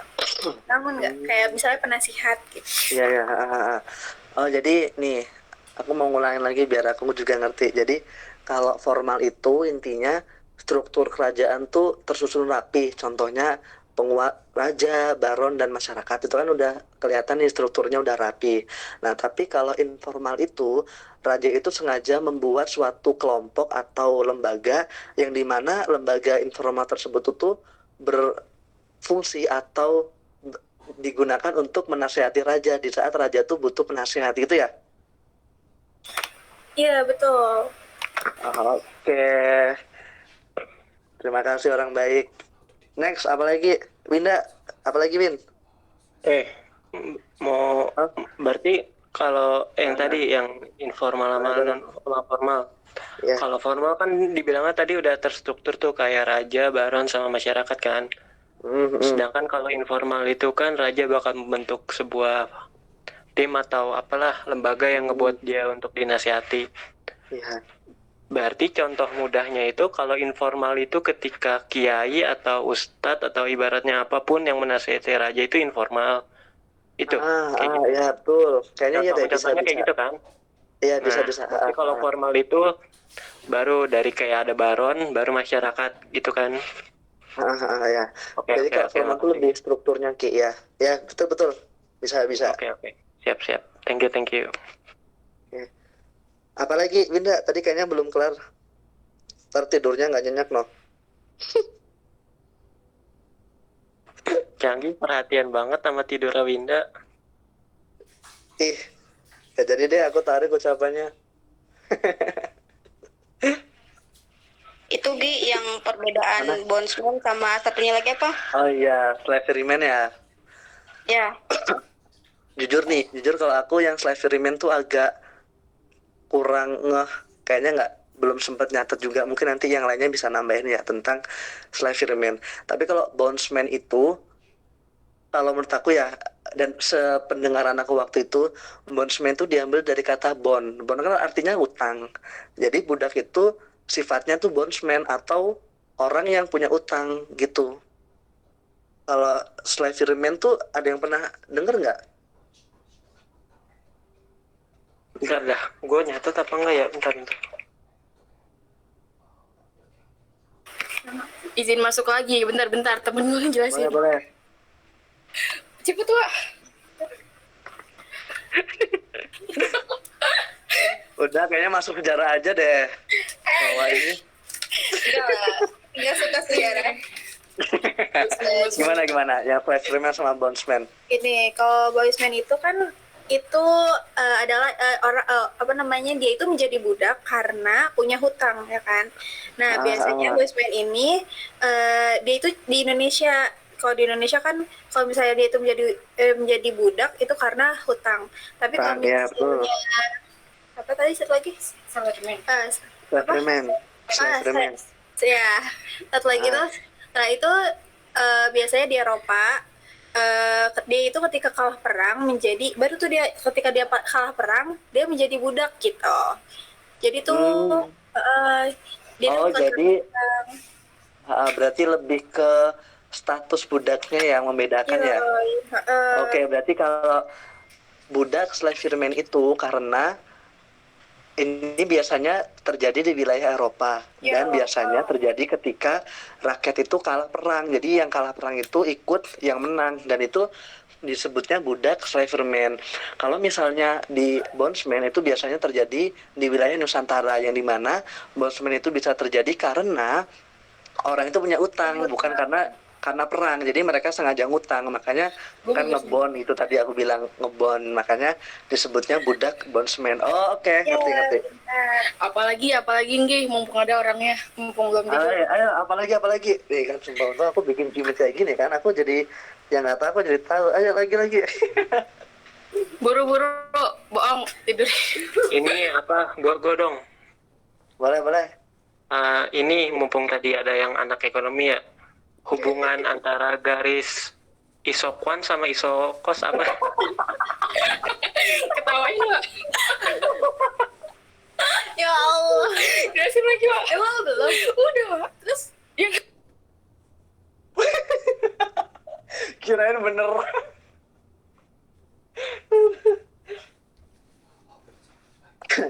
Namun nggak kayak misalnya penasihat gitu. Iya, ya. Oh, jadi nih, aku mau ngulangin lagi biar aku juga ngerti. Jadi, kalau formal itu intinya struktur kerajaan tuh tersusun rapi. Contohnya penguat raja, baron, dan masyarakat. Itu kan udah kelihatan nih strukturnya udah rapi. Nah, tapi kalau informal itu, raja itu sengaja membuat suatu kelompok atau lembaga yang dimana lembaga informal tersebut itu berfungsi atau digunakan untuk menasehati raja di saat raja tuh butuh penasehat gitu ya. Iya betul. Oke. Terima kasih orang baik. Next, apalagi Winda? Apalagi Win? Mau berarti kalau yang tadi yang informal sama non formal. Ya. Kalau formal kan dibilangnya tadi udah terstruktur tuh kayak raja, baron sama masyarakat kan. Sedangkan kalau informal itu kan raja bakal membentuk sebuah tim atau apalah lembaga yang ngebuat dia untuk dinasihati. Iya. Berarti contoh mudahnya itu kalau informal itu ketika kiai atau ustadz atau ibaratnya apapun yang menasihati raja itu informal. Itu kayak gitu. Ya betul. Kayaknya ya deh bisa. Kayak gitu kan. Iya, bisa. Tapi kalau formal itu baru dari kayak ada baron, baru masyarakat gitu kan. Ya. Jadi kalau formal itu lebih strukturnya Ki ya. Ya, betul. Bisa. Oke. Siap. Thank you. Oke. Apalagi Winda, tadi kayaknya belum kelar. Ntar tidurnya nggak nyenyak no. Canggih perhatian banget sama tidur Winda. Ya jadi deh aku tarik ucapannya. Itu Gi yang perbedaan bondsman sama satunya lagi apa? Oh iya, slavery man ya. Ya. Jujur kalau aku yang slavery man tuh agak kurang kayaknya belum sempat nyatet juga. Mungkin nanti yang lainnya bisa nambahin ya tentang slavery man. Tapi kalau bondsman itu, kalau menurut aku ya, dan sependengaran aku waktu itu, bondsman itu diambil dari kata bond. Bond kan artinya utang. Jadi budak itu sifatnya tuh bondsman atau orang yang punya utang gitu. Kalau slavery man tuh ada yang pernah denger nggak? Bentar dah, gue nyatet apa enggak ya? Bentar. Izin masuk lagi, bentar, temen gue jelasin. Boleh. Cepet Wak. Udah kayaknya masuk penjara aja deh. Bawa ini. Nggak suka sejarah. Gimana? Yang slavery man sama bondsman. Ini kalau bondsman itu kan adalah dia itu menjadi budak karena punya hutang ya kan. Nah biasanya bondsman ini dia itu di Indonesia. Kalau di Indonesia kan kalau misalnya dia itu menjadi budak itu karena hutang. Tapi kalau misalnya apa tadi satu lagi? Slavery man. Ya, satu lagi tuh. Nah itu biasanya di Eropa dia itu ketika kalah perang ketika dia kalah perang dia menjadi budak gitu. Jadi tuh dia berarti lebih ke status budaknya yang membedakan ya. Oke, berarti kalau budak slavery man itu karena ini biasanya terjadi di wilayah Eropa dan biasanya terjadi ketika rakyat itu kalah perang. Jadi yang kalah perang itu ikut yang menang dan itu disebutnya budak slaverman. Kalau misalnya di bondsman itu biasanya terjadi di wilayah Nusantara yang dimana bondsman itu bisa terjadi karena orang itu punya utang bukan karena perang. Jadi mereka sengaja ngutang, makanya kan ngebond itu tadi aku bilang ngebond, makanya disebutnya budak bondsman. Oh oke, ngerti. Apalagi nggih, mumpung ada orangnya, mumpung belum Ayo, tidur. ayo apalagi. Nih kan sumpah tuh aku bikin gimmick kayak gini kan, aku jadi yang nggak tahu aku jadi tahu. Ayo lagi. Buru-buru, bohong, tidur. Ini apa? Gue dong. boleh. Ini mumpung tadi ada yang anak ekonomi ya, hubungan antara garis isokwan sama isokos apa? Ketawain Pak. Ya Allah. Jelasin lagi Pak. Emang belum? Udah Pak. Terus yang Kirain bener.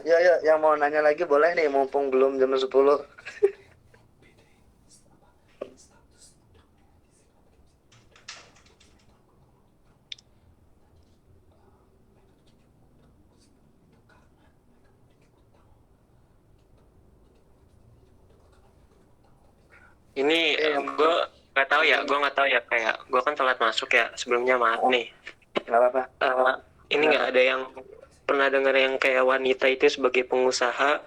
Ya, yang mau nanya lagi boleh nih, mumpung belum jam 10. Ini gue nggak tahu ya kayak gue kan telat masuk ya sebelumnya, maaf nih. Nggak apa-apa. Ini nggak ada yang pernah dengar yang kayak wanita itu sebagai pengusaha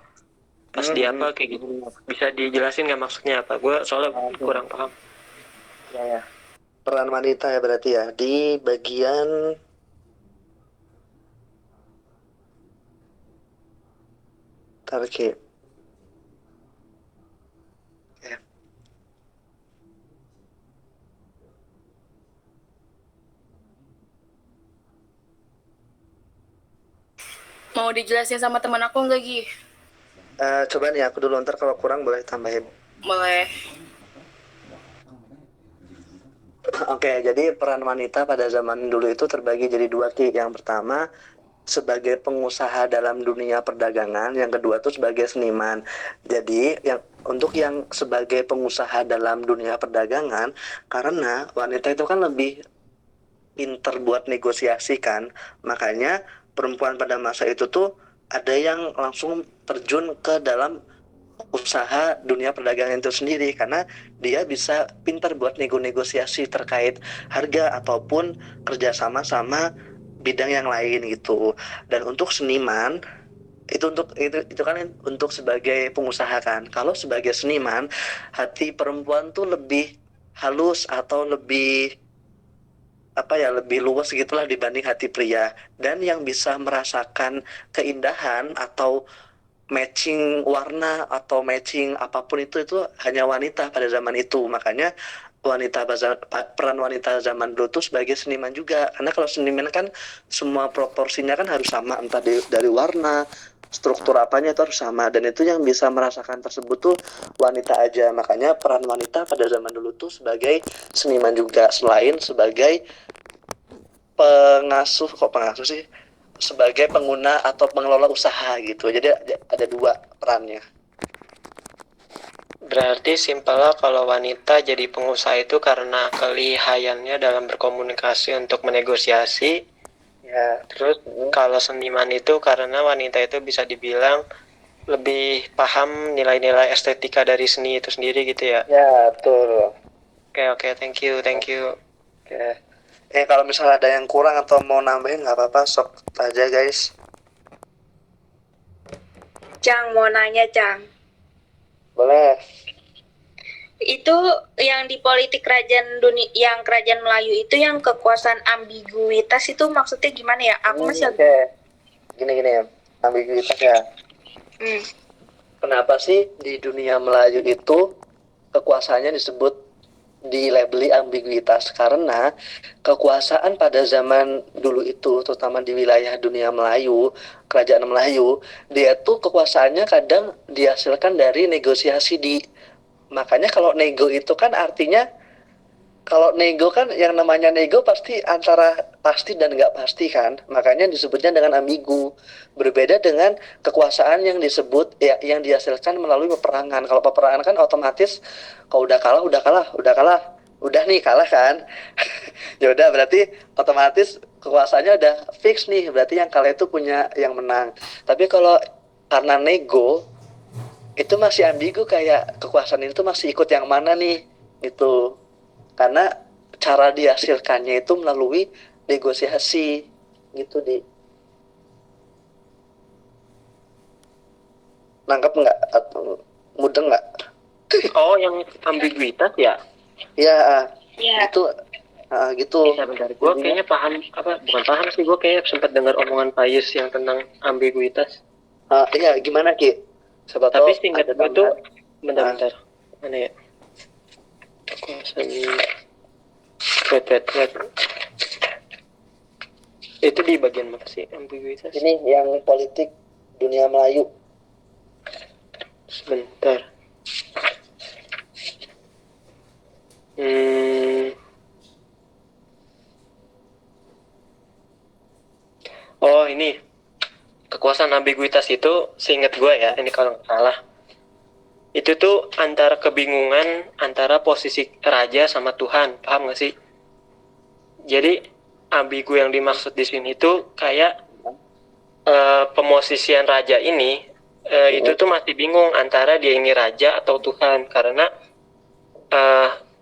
pas di apa kayak gitu, bisa dijelasin nggak maksudnya apa? Gue soalnya kurang paham. Ya. Peran wanita ya berarti ya di bagian target. Ya. mau dijelasin sama teman aku nggak Gi? Coba nih aku dulu, ntar kalau kurang boleh tambahin. Boleh. Oke, jadi peran wanita pada zaman dulu itu terbagi jadi dua, Ki. Yang pertama sebagai pengusaha dalam dunia perdagangan, yang kedua tuh sebagai seniman. Jadi untuk yang sebagai pengusaha dalam dunia perdagangan, karena wanita itu kan lebih pinter buat negosiasi kan, makanya perempuan pada masa itu tuh ada yang langsung terjun ke dalam usaha dunia perdagangan itu sendiri karena dia bisa pintar buat negosiasi terkait harga ataupun kerjasama sama bidang yang lain gitu. Dan untuk seniman itu kan untuk sebagai pengusaha kan. Kalau sebagai seniman, hati perempuan tuh lebih halus atau lebih lebih luas gitulah dibanding hati pria, dan yang bisa merasakan keindahan atau matching warna atau matching apapun itu hanya wanita pada zaman itu. Makanya peran wanita zaman dulu tuh sebagai seniman juga, karena kalau seniman kan semua proporsinya kan harus sama, entah dari warna, struktur apanya itu harus sama, dan itu yang bisa merasakan tersebut tuh wanita aja. Makanya peran wanita pada zaman dulu tuh sebagai seniman juga, selain sebagai pengasuh sih, sebagai pengguna atau pengelola usaha gitu. Jadi ada dua perannya. Berarti simpelnya kalau wanita jadi pengusaha itu karena kelihayannya dalam berkomunikasi untuk menegosiasi. Ya. Terus kalau seniman itu karena wanita itu bisa dibilang lebih paham nilai-nilai estetika dari seni itu sendiri gitu ya. Ya, betul. Oke, thank you. Oke. Kalau misalnya ada yang kurang atau mau nambahin nggak apa-apa, sok aja guys. Cang, mau nanya Cang. Boleh. Itu yang di politik kerajaan dunia, yang kerajaan Melayu itu yang kekuasaan ambiguitas itu maksudnya gimana ya? Aku masih Oke. Gini ya, ambiguitas ya. Kenapa sih di dunia Melayu itu kekuasaannya disebut dilabeli ambiguitas? Karena kekuasaan pada zaman dulu itu, terutama di wilayah dunia Melayu, kerajaan Melayu, dia tuh kekuasaannya kadang dihasilkan dari negosiasi makanya kalau nego itu kan artinya, kalau nego kan yang namanya nego pasti antara pasti dan nggak pasti kan, makanya disebutnya dengan ambigu. Berbeda dengan kekuasaan yang disebut ya yang dihasilkan melalui peperangan. Kalau peperangan kan otomatis kalau udah nih kalah kan. Ya udah berarti otomatis kekuasaannya udah fix nih, berarti yang kalah itu punya yang menang. Tapi kalau karena nego itu masih ambigu, kayak kekuasaan itu masih ikut yang mana nih itu, karena cara dihasilkannya itu melalui negosiasi gitu. Nangkep nggak atau mudeng nggak? Oh, yang ambiguitas ya? Ya Ya. itu gitu. Bentar. Gue kayaknya paham, bukan paham sih, gue kayak sempat dengar omongan Payus yang tentang ambiguitas. Iya gimana Ki? Siapa Tapi tahu singkat ada gue tuh, tambahan. bentar. Mana ya? Kekuasaan. Wait. Itu di bagian mana sih ambiguitas? Ini yang politik dunia Melayu. Sebentar. Oh, ini kekuasaan ambiguitas itu, seingat gue ya, ini kalau nggak salah, itu tuh antara kebingungan antara posisi raja sama Tuhan, paham nggak sih? Jadi ambigu yang dimaksud di sini tuh kayak pemosisian raja ini itu tuh masih bingung antara dia ini raja atau Tuhan, karena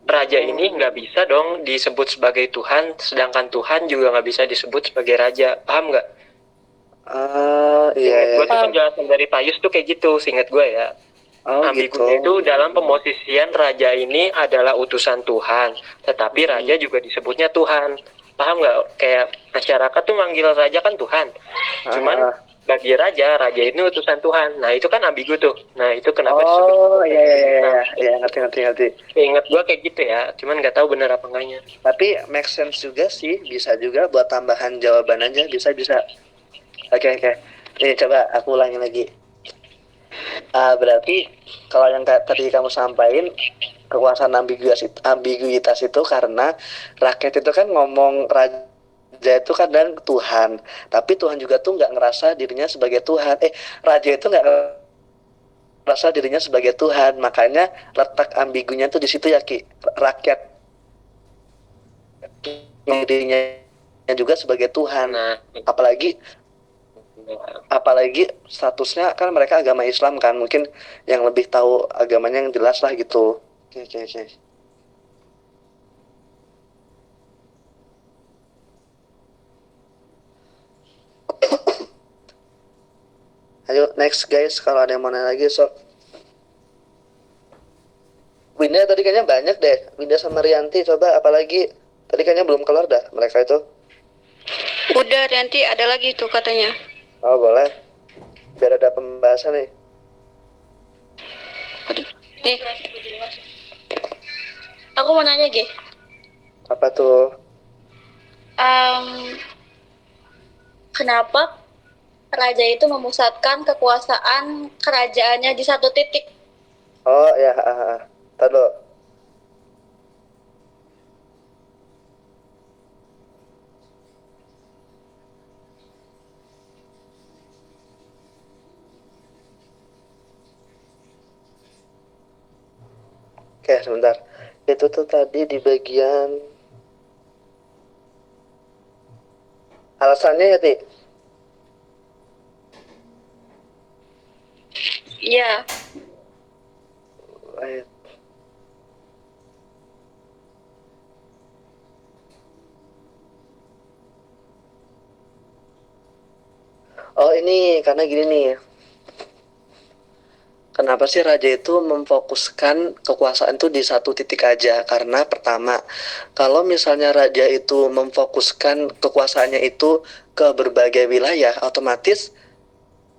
raja ini nggak bisa dong disebut sebagai Tuhan, sedangkan Tuhan juga nggak bisa disebut sebagai raja, paham nggak? Iya. Gue tuh penjelasan dari Payus tuh kayak gitu, seingat gue ya. Ambigunya itu dalam pemosisian raja ini adalah utusan Tuhan, tetapi raja juga disebutnya Tuhan, paham nggak? Kayak masyarakat tuh manggil raja kan Tuhan, cuman bagi raja ini utusan Tuhan. Nah itu kan ambigu tuh. Nah itu kenapa disebut? Iya ngerti. Ingat gue kayak gitu ya, cuman nggak tahu bener apa enggaknya. Tapi make sense juga sih, bisa juga buat tambahan jawaban aja, bisa. Oke. Nih coba aku ulangi lagi. Berarti kalau yang tadi kamu sampaikan, kekuasaan ambiguitas itu karena rakyat itu kan ngomong raja itu kadang Tuhan, tapi Tuhan juga tuh nggak ngerasa dirinya sebagai Tuhan. Raja itu nggak ngerasa dirinya sebagai Tuhan, makanya letak ambigunya tuh di situ ya Ki. Rakyat dirinya juga sebagai Tuhan. Nah, apalagi statusnya kan mereka agama Islam kan, mungkin yang lebih tahu agamanya yang jelas lah gitu. Oke. Ayo next guys, kalau ada yang mau nanya lagi sok. Winda tadi kayaknya banyak deh, Winda sama Rianti, coba apalagi tadi kayaknya belum kelar dah mereka itu. Udah, Rianti ada lagi tuh katanya. Oh boleh, biar ada pembahasan nih. Nih, aku mau nanya Ge. Apa tuh? Kenapa raja itu memusatkan kekuasaan kerajaannya di satu titik? Oh ya, tar dulu. Oke, sebentar. Itu tuh tadi di bagian alasannya ya, Ti? Iya. Wait. Oh ini karena gini nih. Kenapa sih raja itu memfokuskan kekuasaan itu di satu titik aja? Karena pertama, kalau misalnya raja itu memfokuskan kekuasaannya itu ke berbagai wilayah, otomatis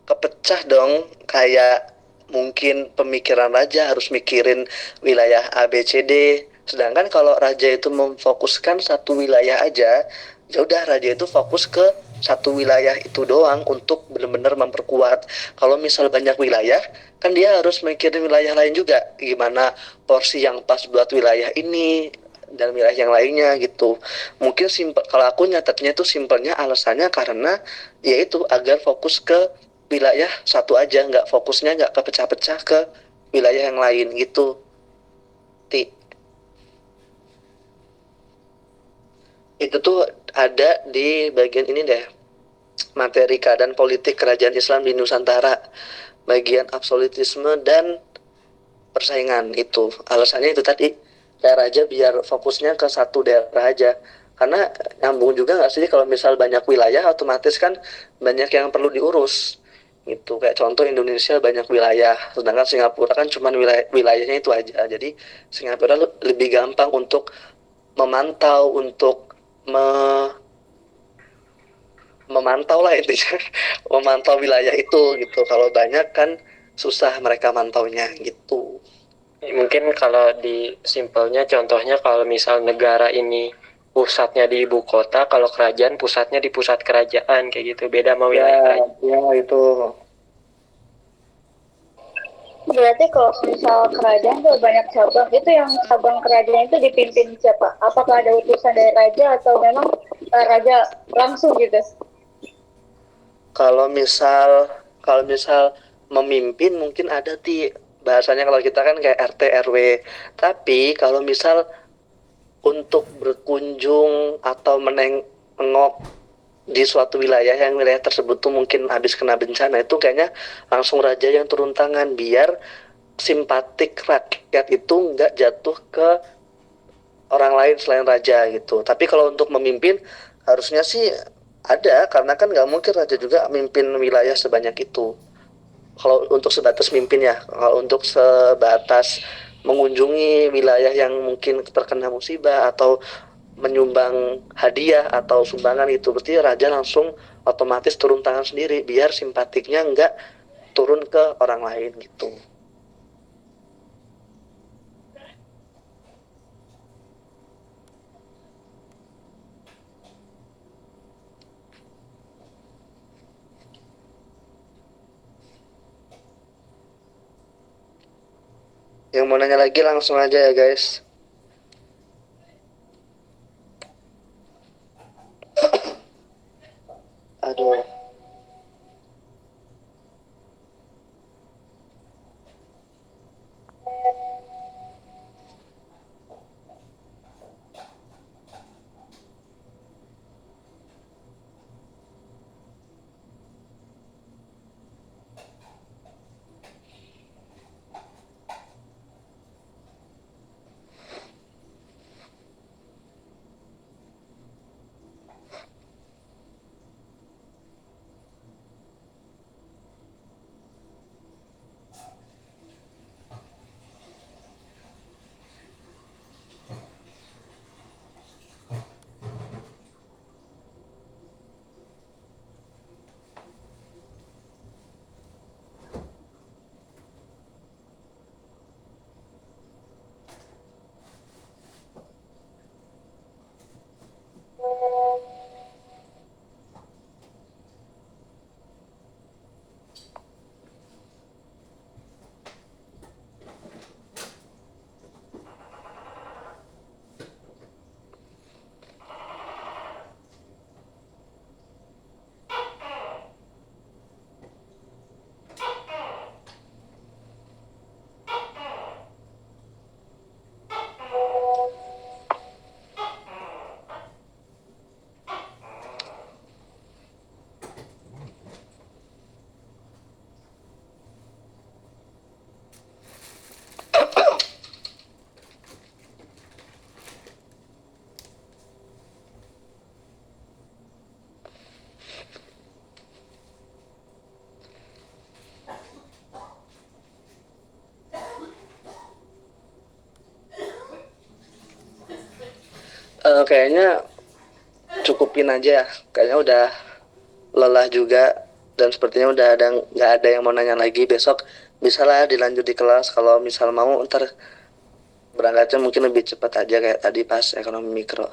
kepecah dong. Kayak mungkin pemikiran raja harus mikirin wilayah A, B, C, D. Sedangkan kalau raja itu memfokuskan satu wilayah aja, ya udah raja itu fokus ke satu wilayah itu doang untuk benar-benar memperkuat. Kalau misal banyak wilayah, kan dia harus mikirin wilayah lain juga. Gimana porsi yang pas buat wilayah ini, dan wilayah yang lainnya gitu. Mungkin simpel, kalau aku nyatetnya itu simpelnya alasannya karena yaitu agar fokus ke wilayah satu aja, nggak fokusnya nggak kepecah-pecah ke wilayah yang lain gitu. Itu tuh ada di bagian ini deh, materi keadaan politik kerajaan Islam di Nusantara, bagian absolutisme dan persaingan. Itu alasannya itu tadi, daerah aja biar fokusnya ke satu daerah aja, karena nyambung juga nggak sih kalau misal banyak wilayah otomatis kan banyak yang perlu diurus gitu. Kayak contoh Indonesia banyak wilayah, sedangkan Singapura kan cuman wilayahnya itu aja. Jadi Singapura lebih gampang untuk memantau, untuk memantau lah intinya memantau wilayah itu gitu. Kalau banyak kan susah mereka mantaunya gitu. Mungkin kalau di simpelnya contohnya kalau misal negara ini pusatnya di ibu kota, kalau kerajaan pusatnya di pusat kerajaan kayak gitu, beda sama wilayah kerajaan. Ya itu. Berarti kalau misal kerajaan tuh banyak cabang, itu yang cabang kerajaan itu dipimpin siapa? Apakah ada utusan dari raja atau memang raja langsung gitu? Kalau misal memimpin mungkin ada bahasanya kalau kita kan kayak RT RW. Tapi kalau misal untuk berkunjung atau menengok di suatu wilayah yang wilayah tersebut tuh mungkin habis kena bencana, itu kayaknya langsung raja yang turun tangan biar simpatik rakyat itu nggak jatuh ke orang lain selain raja gitu. Tapi kalau untuk memimpin harusnya sih ada, karena kan nggak mungkin raja juga mimpin wilayah sebanyak itu. Kalau untuk sebatas mimpin ya, kalau untuk sebatas mengunjungi wilayah yang mungkin terkena musibah atau menyumbang hadiah atau sumbangan, itu berarti raja langsung otomatis turun tangan sendiri biar simpatiknya nggak turun ke orang lain gitu. Yang mau nanya lagi langsung aja ya guys. Aduh. Kayaknya cukupin aja ya. Kayaknya udah lelah juga dan sepertinya udah nggak ada yang mau nanya lagi. Besok bisa lah dilanjut di kelas. Kalau misal mau ntar berangkatnya mungkin lebih cepat aja kayak tadi pas ekonomi mikro.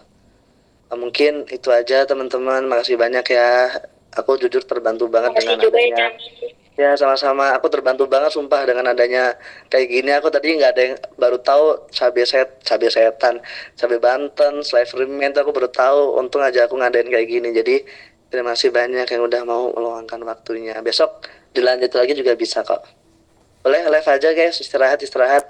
Mungkin itu aja teman-teman. Makasih banyak ya. Aku jujur terbantu banget Makasih dengan juga ya, adanya Cami. Ya sama-sama, aku terbantu banget sumpah dengan adanya kayak gini. Aku tadi nggak ada yang baru tahu cabe setan, cabe Banten, Slavery Mint aku baru tahu. Untung aja aku ngadain kayak gini. Jadi terima kasih banyak yang udah mau meluangkan waktunya. Besok dilanjut lagi juga bisa kok. Boleh live aja guys, istirahat.